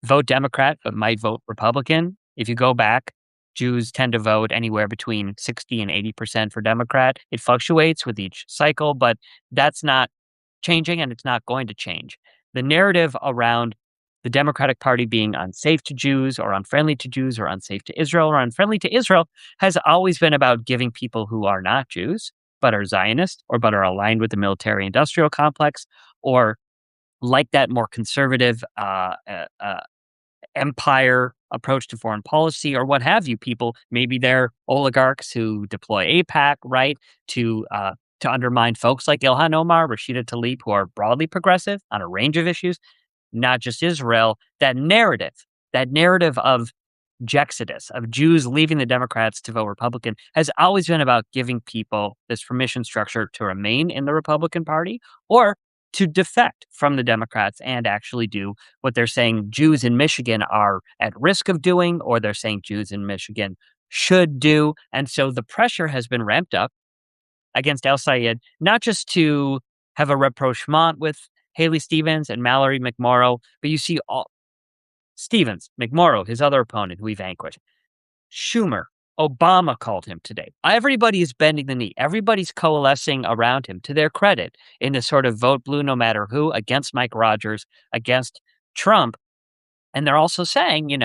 vote Democrat but might vote Republican. If you go back, Jews tend to vote anywhere between 60 and 80% for Democrat. It fluctuates with each cycle, but that's not changing and it's not going to change. The narrative around the Democratic Party being unsafe to Jews or unfriendly to Jews or unsafe to Israel or unfriendly to Israel has always been about giving people who are not Jews, but are Zionist or but are aligned with the military industrial complex or like that more conservative empire approach to foreign policy or what have you. People, maybe they're oligarchs who deploy APAC, right, to undermine folks like Ilhan Omar, Rashida Tlaib, who are broadly progressive on a range of issues, not just Israel. That narrative of Jexodus, of Jews leaving the Democrats to vote Republican, has always been about giving people this permission structure to remain in the Republican Party or to defect from the Democrats and actually do what they're saying Jews in Michigan are at risk of doing, or they're saying Jews in Michigan should do. And so the pressure has been ramped up against El Sayed, not just to have a rapprochement with Haley Stevens and Mallory McMorrow, but you see all Stevens, McMorrow, his other opponent who he vanquished, Schumer, Obama called him today. Everybody is bending the knee. Everybody's coalescing around him to their credit in this sort of vote blue no matter who against Mike Rogers, against Trump. And they're also saying,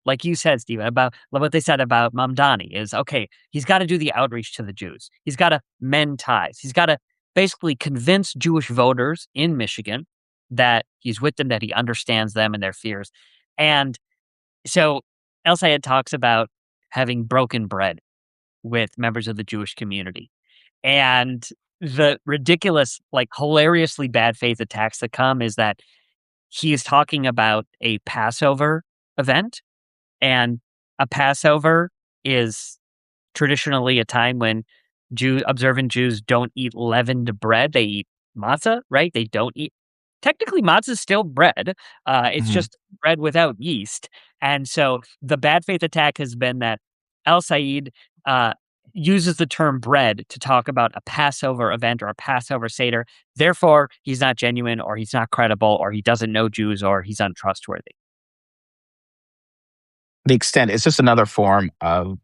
like you said, Stephen, about what they said about Mamdani is okay, he's got to do the outreach to the Jews. He's got to mend ties. He's got to basically convince Jewish voters in Michigan that he's with them, that he understands them and their fears. And so El Sayed talks about having broken bread with members of the Jewish community. And the ridiculous, like hilariously bad faith attacks that come is that he is talking about a Passover event, and a Passover is traditionally a time when observant Jews don't eat leavened bread. They eat matzah, right? They don't eat technically matzah is still bread. It's Mhm. just bread without yeast. And so the bad faith attack has been that Al Said uh, uses the term bread to talk about a Passover event or a Passover Seder. Therefore, he's not genuine or he's not credible or he doesn't know Jews or he's untrustworthy. The extent it's just another form um,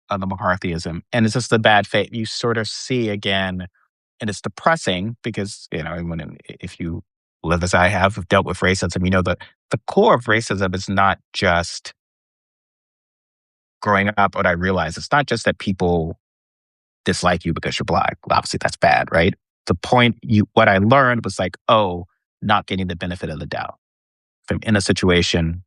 of the McCarthyism, and it's just the bad faith you sort of see again, and it's depressing because if you live as I have dealt with racism, you know the core of racism is not just growing up. What I realized it's not just that people dislike you because you're black. Well, obviously, that's bad, right? The point what I learned was like, oh, not getting the benefit of the doubt. If I'm in a situation,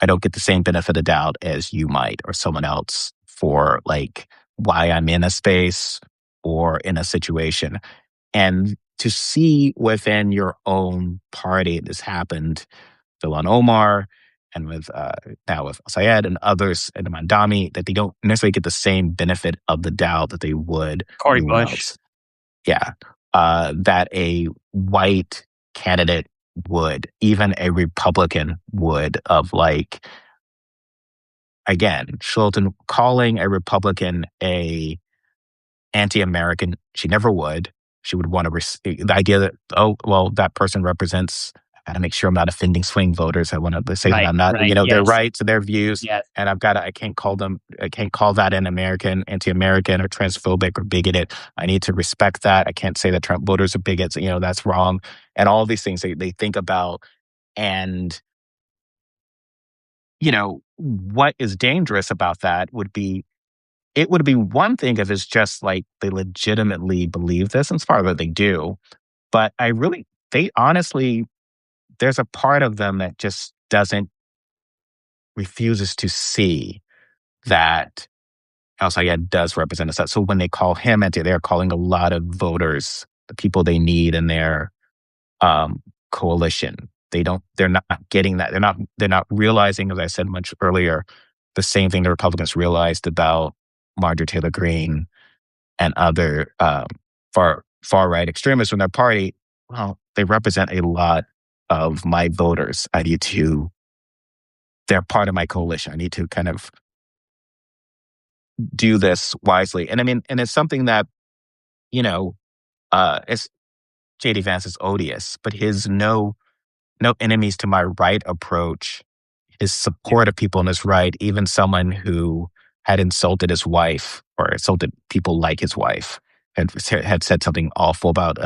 I don't get the same benefit of doubt as you might or someone else for like why I'm in a space or in a situation. And to see within your own party this happened, Ilhan Omar and with now with Sayed and others and Mandami, that they don't necessarily get the same benefit of the doubt that they would Corey anyone Bush. else. Yeah. That a white candidate would, even a Republican would, of like, again, Schulten calling a Republican a anti-American. She never would. She would want to the idea that, oh well, that person represents. I got to make sure I'm not offending swing voters. I want to say that Right, I'm not, right. their Yes, rights and their views, yes. and I've got to. I can't call them. I can't call that an American, anti-American, or transphobic or bigoted. I need to respect that. I can't say that Trump voters are bigots. That's wrong. And all these things they think about, and what is dangerous about that would be it would be one thing if it's just like they legitimately believe this, and it's part of what they do. But they honestly, there's a part of them that just doesn't, refuses to see that El Sayed does represent us. So when they call him anti, they're calling a lot of voters, the people they need in their um, coalition. They're not getting that. They're not realizing, as I said much earlier, the same thing the Republicans realized about Marjorie Taylor Greene and other far right extremists in their party. Well, they represent a lot of my voters. They're part of my coalition. I need to kind of do this wisely. And I mean, and it's something that, you know, it's JD Vance is odious, but his no enemies to my right approach, his Yeah. support of people on his right, even someone who had insulted his wife or insulted people like his wife, had said something awful about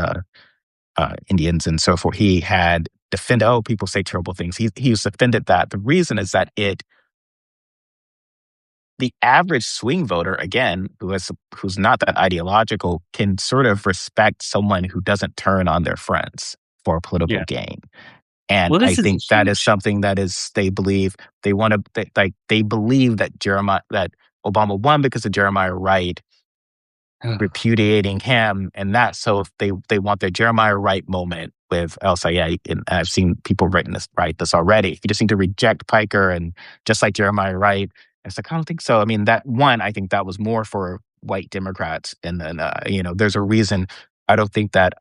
Indians and so forth. He had defended, oh, people say terrible things. He was offended that. The reason is that the average swing voter, again, who's not that ideological, can sort of respect someone who doesn't turn on their friends for political Yeah. gain. And Well, I this is a think that is huge. something that is they believe they believe that that Obama won because of Jeremiah Wright repudiating him, and that so if they want their Jeremiah Wright moment with El Sayed, and I've seen people write this already. You just need to reject Piker and just like Jeremiah Wright. And it's like I don't think so. I mean, that one, I think that was more for white Democrats, and then there's a reason. I don't think that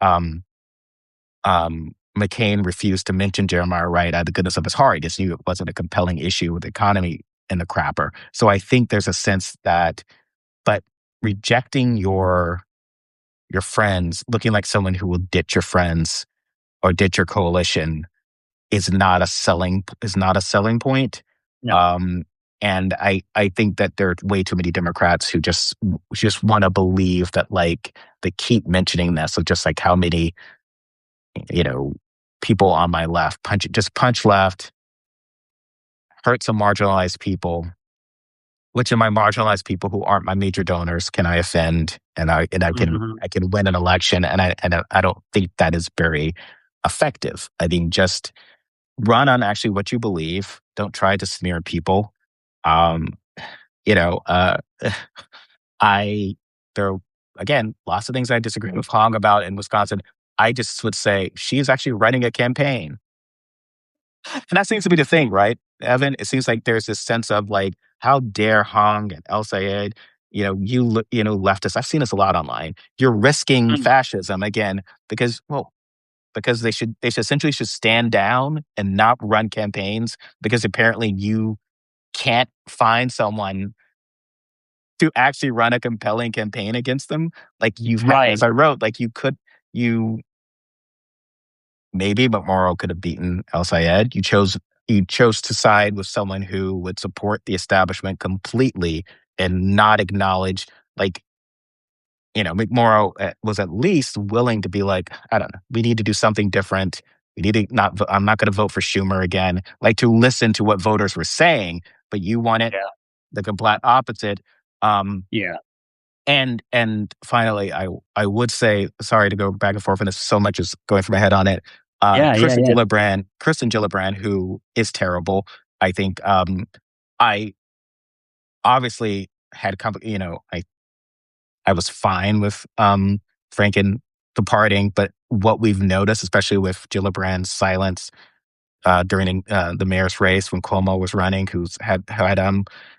McCain refused to mention Jeremiah Wright out of the goodness of his heart. He just knew it wasn't a compelling issue with the economy and the crapper. So I think there's a sense that, but rejecting your friends, looking like someone who will ditch your friends or ditch your coalition is not a selling point. No. Um, and I think that there are way too many Democrats who just want to believe that like they keep mentioning this. So just like how many you know people on my left punch left, hurt some marginalized people, which of my marginalized people who aren't my major donors can I offend, and I can Mhm. I can win an election, and I don't think that is very effective. I think just run on actually what you believe. Don't try to smear people. Um, you know, I there are, again, lots of things I disagree with Hong about in Wisconsin. I just would say she's actually running a campaign. And that seems to be the thing, right, Evan? It seems like there's this sense of like, how dare Hong and El Sayed, leftists. I've seen this a lot online. You're risking Mm. fascism again because, well, because they should essentially should stand down and not run campaigns because apparently you can't find someone to actually run a compelling campaign against them. Like as Right. I wrote, like you maybe McMorrow could have beaten El Sayed. You chose to side with someone who would support the establishment completely and not acknowledge, like, McMorrow was at least willing to be like, I don't know, we need to do something different. We need to not. I'm not going to vote for Schumer again. Like to listen to what voters were saying, but you wanted Yeah. the complete opposite. Um, Yeah. and finally, I would say, sorry to go back and forth, and this so much is going through my head on it. Yeah, yeah, yeah. Kristen Gillibrand, who is terrible. I think I obviously had I was fine with Franken departing, but what we've noticed, especially with Gillibrand's silence during the mayor's race when Cuomo was running, who had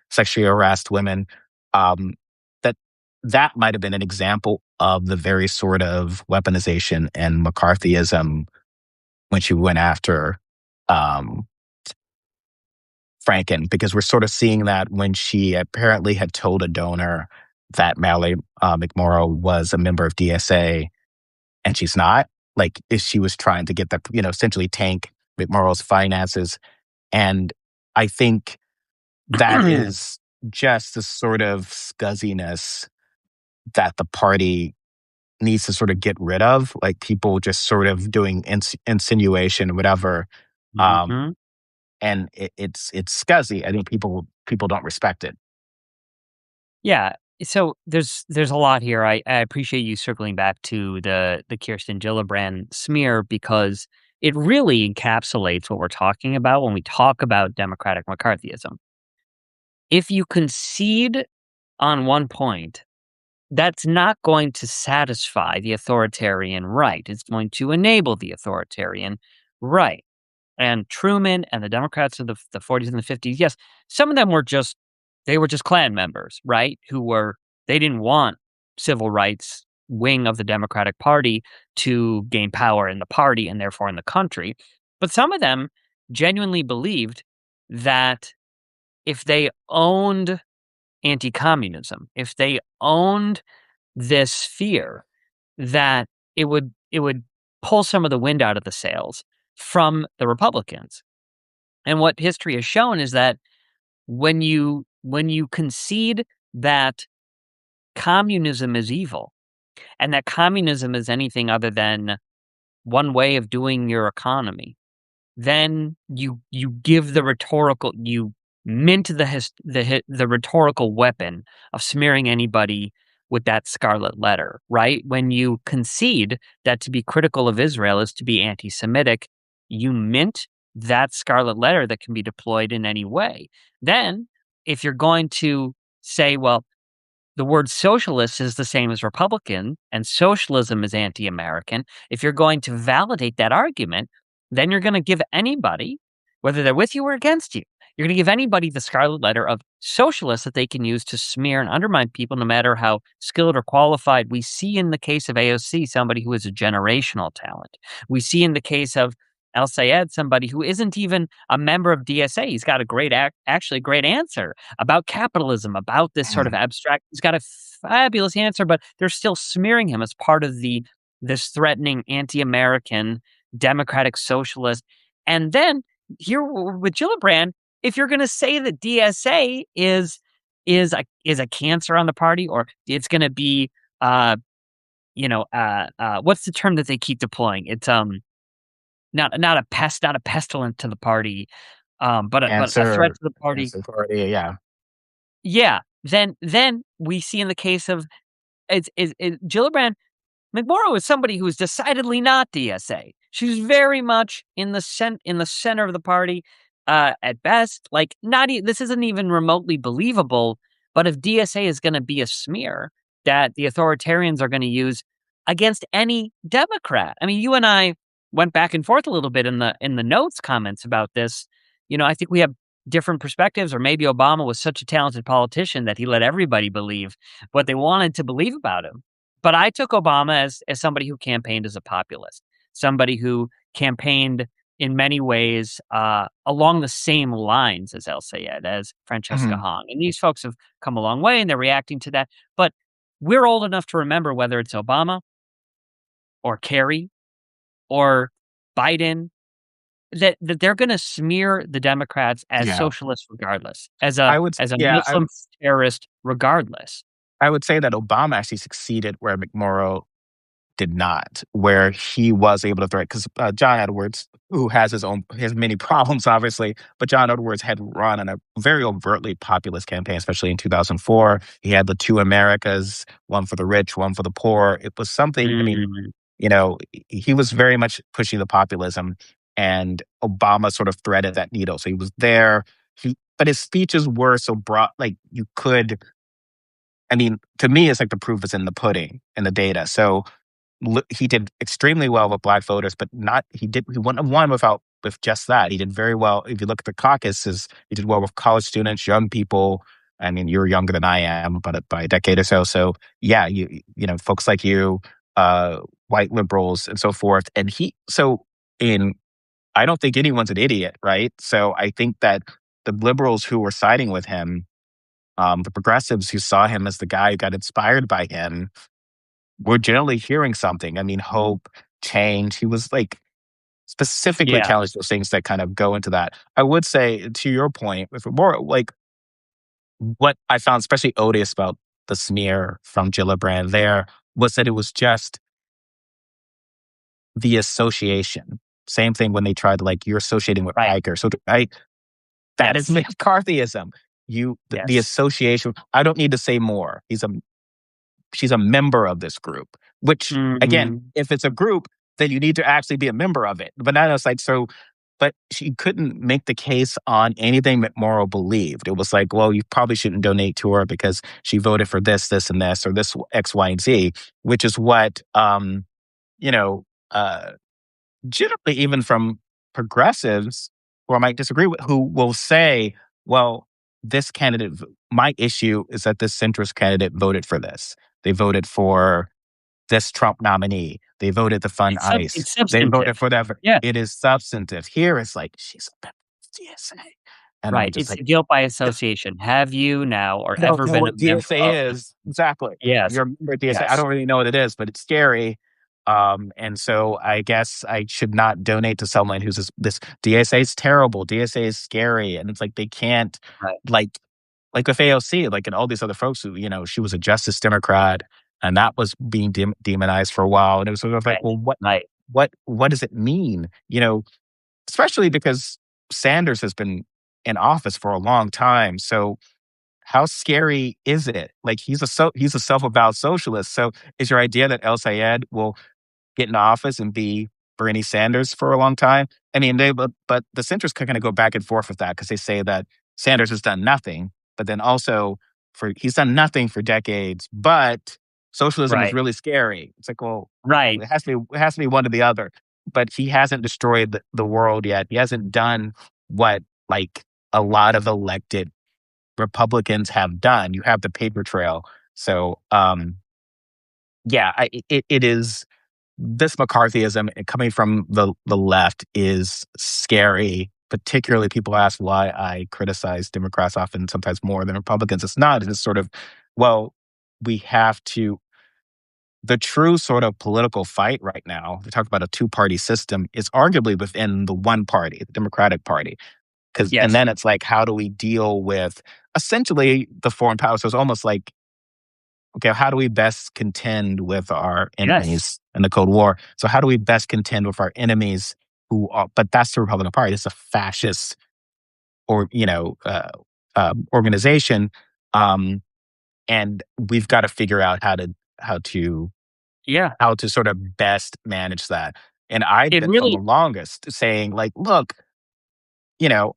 sexually harassed women. Um, that that might have been an example of the very sort of weaponization and McCarthyism when she went after um, Franken, because we're sort of seeing that when she apparently had told a donor that Mallory McMorrow was a member of DSA, and she's not. Like, if she was trying to get the, essentially tank McMorrow's finances. And I think that is just the sort of scuzziness that the party needs to sort of get rid of, like people just sort of doing insinuation, whatever. Um, Mhm. and it's scuzzy. I think people don't respect it. Yeah. So there's a lot here. I appreciate you circling back to the Kirsten Gillibrand smear because it really encapsulates what we're talking about when we talk about democratic McCarthyism. If you concede on one point, that's not going to satisfy the authoritarian right. It's going to enable the authoritarian right. And Truman and the Democrats of the 40s and the 50s, yes, some of them were just they were just Klan members, right? They didn't want civil rights wing of the Democratic Party to gain power in the party and therefore in the country. But some of them genuinely believed that if they owned anti-communism, if they owned this fear, that it would pull some of the wind out of the sails from the Republicans. And what history has shown is that when you concede that communism is evil and that communism is anything other than one way of doing your economy, then you give the rhetorical you mint the rhetorical weapon of smearing anybody with that scarlet letter, right? When you concede that to be critical of Israel is to be anti-Semitic, you mint that scarlet letter that can be deployed in any way. Then, if you're going to say, well, the word socialist is the same as Republican, and socialism is anti American. If you're going to validate that argument, then you're going to give anybody, whether they're with you or against you, you're going to give anybody the scarlet letter of socialist that they can use to smear and undermine people, no matter how skilled or qualified. We see in the case of AOC somebody who is a generational talent. We see in the case of Al Sayed somebody who isn't even a member of DSA. He's got a actually a great answer about capitalism, about this sort of Mm. abstract. He's got a fabulous answer, but they're still smearing him as part of this threatening anti-American democratic socialist. And then here with Gillibrand, if you're going to say that DSA is a cancer on the party, or it's going to be what's the term that they keep deploying? It's not a pest, not a pestilence to the party, but a threat Answer, to the party. answer party, yeah. Yeah, then we see in the case of it's Gillibrand McMorrow is somebody who is decidedly not DSA. She's very much in the center of the party, at best. Like, not this isn't even remotely believable. But if DSA is going to be a smear that the authoritarians are going to use against any Democrat, I mean, you and I went back and forth a little bit in the notes comments about this. I think we have different perspectives, or maybe Obama was such a talented politician that he let everybody believe what they wanted to believe about him. But I took Obama as somebody who campaigned as a populist, somebody who campaigned in many ways along the same lines as El Sayed, as Francesca Mhm. Hong. And these folks have come a long way and they're reacting to that. But we're old enough to remember whether it's Obama or Kerry or Biden, that they're going to smear the Democrats as Yeah. socialists regardless, as a Yeah, Muslim terrorist regardless. I would say that Obama actually succeeded where McMorrow did not, where he was able to threat because John Edwards, who has many problems, obviously, but John Edwards had run on a very overtly populist campaign, especially in 2004. He had the two Americas, one for the rich, one for the poor. It was something, I mean, Mm, he was very much pushing the populism, and Obama sort of threaded that needle. So he was there. But his speeches were so broad, like you could, I mean, to me, it's like the proof is in the pudding and the data. So he did extremely well with black voters, but not he wouldn't have won with just that. He did very well. If you look at the caucuses, he did well with college students, young people. I mean, you're younger than I am, but by a decade or so. So yeah, folks like you, white liberals, and so forth. In I don't think anyone's an idiot, right? So I think that the liberals who were siding with him, the progressives who saw him as the guy who got inspired by him, we're generally hearing something. I mean, hope, change. He was like specifically yeah, challenged those things that kind of go into that. I would say, to your point, with more like what I found especially odious about the smear from Gillibrand there was that it was just the association. Same thing when they tried to like you're associating with right. Riker. So that is Yes, McCarthyism. The yes. association. I don't need to say more. She's a member of this group, which again, Mhm. if it's a group, then you need to actually be a member of it. But now it's like, so, but she couldn't make the case on anything McMorrow believed. It was like, well, you probably shouldn't donate to her because she voted for this, and this, or this X, Y, and Z, which is what, you know, uh, generally even from progressives who I might disagree with, who will say, well, this candidate, my issue is that this centrist candidate voted for this. They voted for this Trump nominee. They voted to fund ICE. It's They substantive. voted for whatever. Yeah, It is substantive. Here it's like, she's a member of DSA. And I'm right. just It's like, guilt by "No, association. Have you now or I don't ever know been a what member DSA of? is. Exactly. Yes, You're a member of DSA. I yes, don't really know what it is, but it's scary. And so I guess I should not donate to someone who's this DSA is terrible. DSA is scary. And it's like they can't right, like like with AOC, like and all these other folks who, she was a Justice Democrat and that was being demonized for a while. And it was sort of like, right, well, right. what does it mean? Especially because Sanders has been in office for a long time. So how scary is it? Like he's a self-avowed socialist. So is your idea that El Sayed will get in office and be Bernie Sanders for a long time? I mean, but the centrists kind of go back and forth with that because they say that Sanders has done nothing, but then also he's done nothing for decades, but socialism is Right, really scary. It's like, well, right. it has to be one or the other. But he hasn't destroyed the world yet. He hasn't done what like a lot of elected Republicans have done. You have the paper trail. So yeah, it is this McCarthyism coming from the left is scary. Particularly, people ask why I criticize Democrats often, sometimes more than Republicans. It's not. It's sort of, well, we have to. The true sort of political fight right now, we talk about a two-party system, is arguably within the one party, the Democratic Party. And Yes, then it's like, how do we deal with essentially the foreign powers? So it's almost like, okay, how do we best contend with our yes, enemies in the Cold War? So how do we best contend with our enemies but that's the Republican Party. It's a fascist or, organization. Um, and we've got to figure out how to Yeah. how to sort of best manage that. And I've It been from really the longest saying, like, look, you know,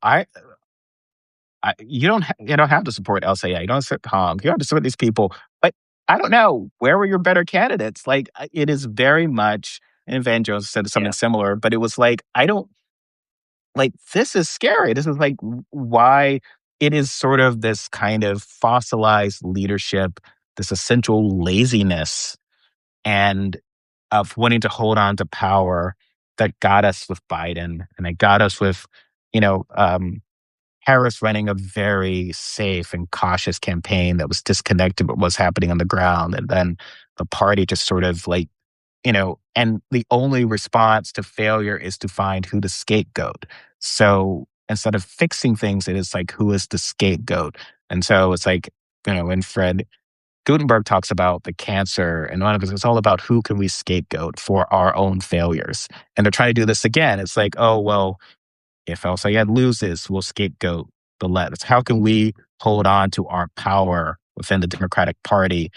you don't have to support LCA. You don't support Tom. You don't have to support these people. But I don't know, where were your better candidates? Like, it is very much. And Van Jones said something yeah. similar, but it was like, I don't like, this is scary. This is like why it is sort of this kind of fossilized leadership, this essential laziness and of wanting to hold on to power that got us with Biden and it got us with, you know, Harris running a very safe and cautious campaign that was disconnected with what's happening on the ground. And then the party just sort of like, and the only response to failure is to find who to scapegoat. So instead of fixing things, it is like, who is the scapegoat? And so it's like, when Fred Gutenberg talks about the cancer, and one of it, it's all about who can we scapegoat for our own failures. And they're trying to do this again. It's like, oh, well, if El Sayed loses, we'll scapegoat the left. How can we hold on to our power within the Democratic Party?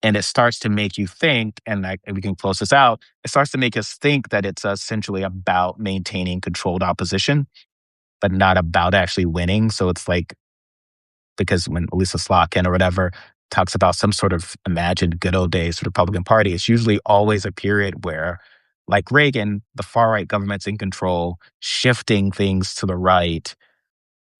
And it starts to make you think, and we can close this out, it starts to make us think that it's essentially about maintaining controlled opposition, but not about actually winning. So it's like, because when Lisa Slotkin or whatever talks about some sort of imagined good old days for the Republican Party, it's usually always a period where, like Reagan, the far right government's in control, shifting things to the right,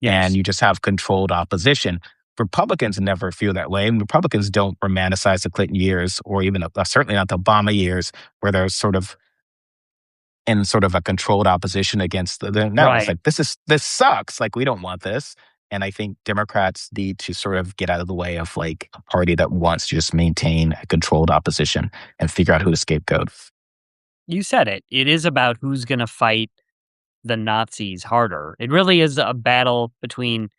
and Yes. you just have controlled opposition. Republicans never feel that way. And Republicans don't romanticize the Clinton years or even certainly not the Obama years, where they're sort of in sort of a controlled opposition against no, it's Right. like, this sucks. Like, we don't want this. And I think Democrats need to sort of get out of the way of like a party that wants to just maintain a controlled opposition and figure out who to scapegoat. You said it. It is about who's gonna fight the Nazis harder. It really is a battle between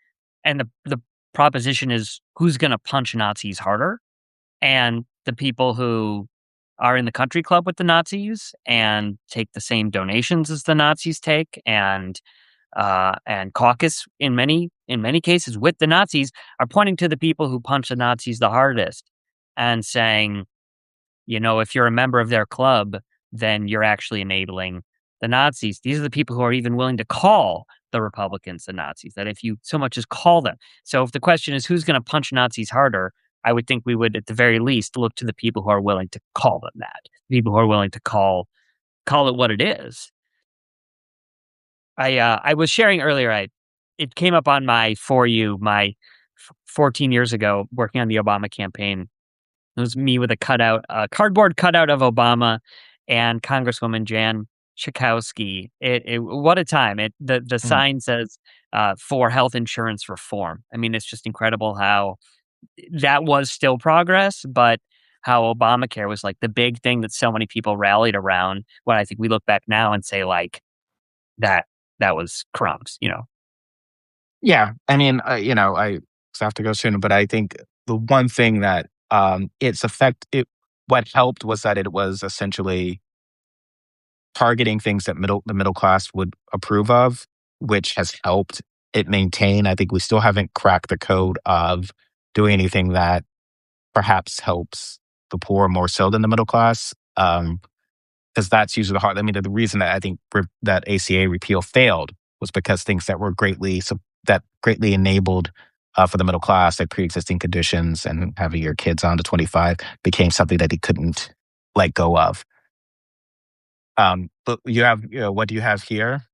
and the proposition is who's gonna punch Nazis harder, and the people who are in the country club with the Nazis and take the same donations as the Nazis take and caucus in many cases with the Nazis are pointing to the people who punch the Nazis the hardest and saying, if you're a member of their club, then you're actually enabling the Nazis. These are the people who are even willing to call the Republicans the Nazis, that if you so much as call them. So if the question is who's going to punch Nazis harder, I would think we would at the very least look to the people who are willing to call them that. People who are willing to call it what it is. I was sharing earlier. It came up on my For You, 14 years ago, working on the Obama campaign. It was me with a cardboard cutout of Obama and Congresswoman Jan Schakowsky. What a time! The Mm. sign says for health insurance reform. I mean, it's just incredible how that was still progress, but how Obamacare was like the big thing that so many people rallied around. When I think we look back now and say like that that was crumbs. Yeah. I mean, I have to go soon, but I think the one thing that what helped was that it was essentially targeting things that the middle class would approve of, which has helped it maintain. I think we still haven't cracked the code of doing anything that perhaps helps the poor more so than the middle class. Because that's usually the hard. I mean, the reason that I think that ACA repeal failed was because things that were that greatly enabled for the middle class, like pre-existing conditions and having your kids on to 25, became something that he couldn't let go of. But what do you have here?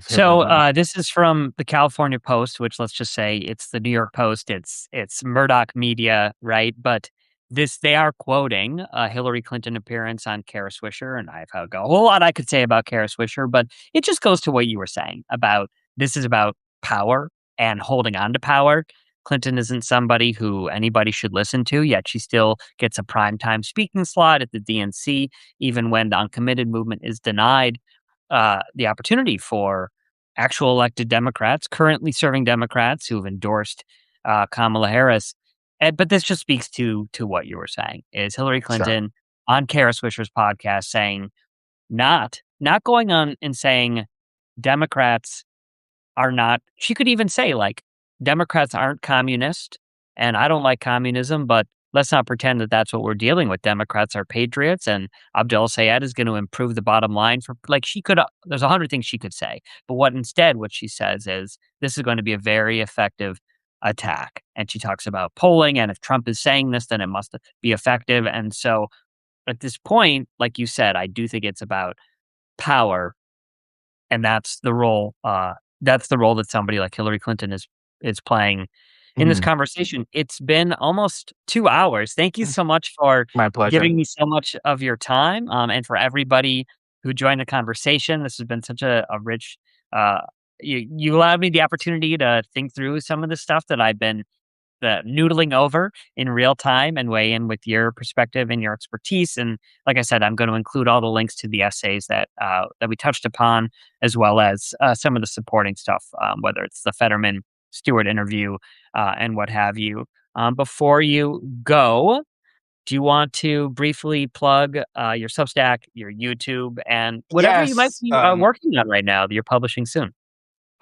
So this is from the California Post, which let's just say it's the New York Post. It's Murdoch Media, right? But this they are quoting a Hillary Clinton appearance on Kara Swisher, and I've got a whole lot I could say about Kara Swisher, but it just goes to what you were saying about this is about power and holding on to power. Clinton isn't somebody who anybody should listen to, yet she still gets a primetime speaking slot at the DNC, even when the uncommitted movement is denied the opportunity for actual elected Democrats, currently serving Democrats who have endorsed Kamala Harris. But this just speaks to what you were saying: is Hillary Sure. Clinton on Kara Swisher's podcast saying not going on and saying Democrats are not. She could even say like Democrats aren't communist, and I don't like communism, but let's not pretend that that's what we're dealing with. Democrats are patriots, and Abdel Sayed is going to improve the bottom line for like she could. There's 100 things she could say, but what she says is this is going to be a very effective attack, and she talks about polling, and if Trump is saying this, then it must be effective. And so at this point, like you said, I do think it's about power, and that's the role that somebody like Hillary Clinton is playing in this Mhm. conversation. It's been almost 2 hours. Thank you so much for My pleasure. giving me so much of your time, and for everybody who joined the conversation. This has been such a rich, uh you allowed me the opportunity to think through some of the stuff that I've been noodling over in real time and weigh in with your perspective and your expertise. And like I said, I'm going to include all the links to the essays that we touched upon, as well as some of the supporting stuff, whether it's the Fetterman Stewart interview and what have you. Before you go, do you want to briefly plug your Substack, your YouTube, and whatever you might Yes, be working on right now that you're publishing soon?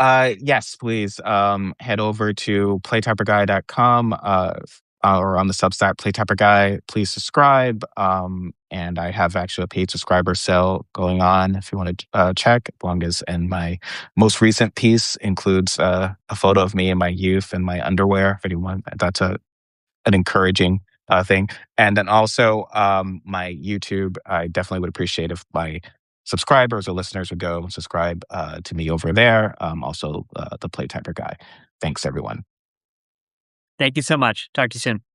yes, please, head over to playtyperguy.com, or on the Substack Playtyper Guy. Please subscribe, and I have actually a paid subscriber sale going on if you wanna check, as long as and my most recent piece includes, a photo of me in my youth and my underwear, if anyone that's an encouraging thing. And then also my YouTube, I definitely would appreciate if my subscribers or listeners would go and subscribe to me over there. Also, the Play Typer Guy. Thanks, everyone. Thank you so much. Talk to you soon.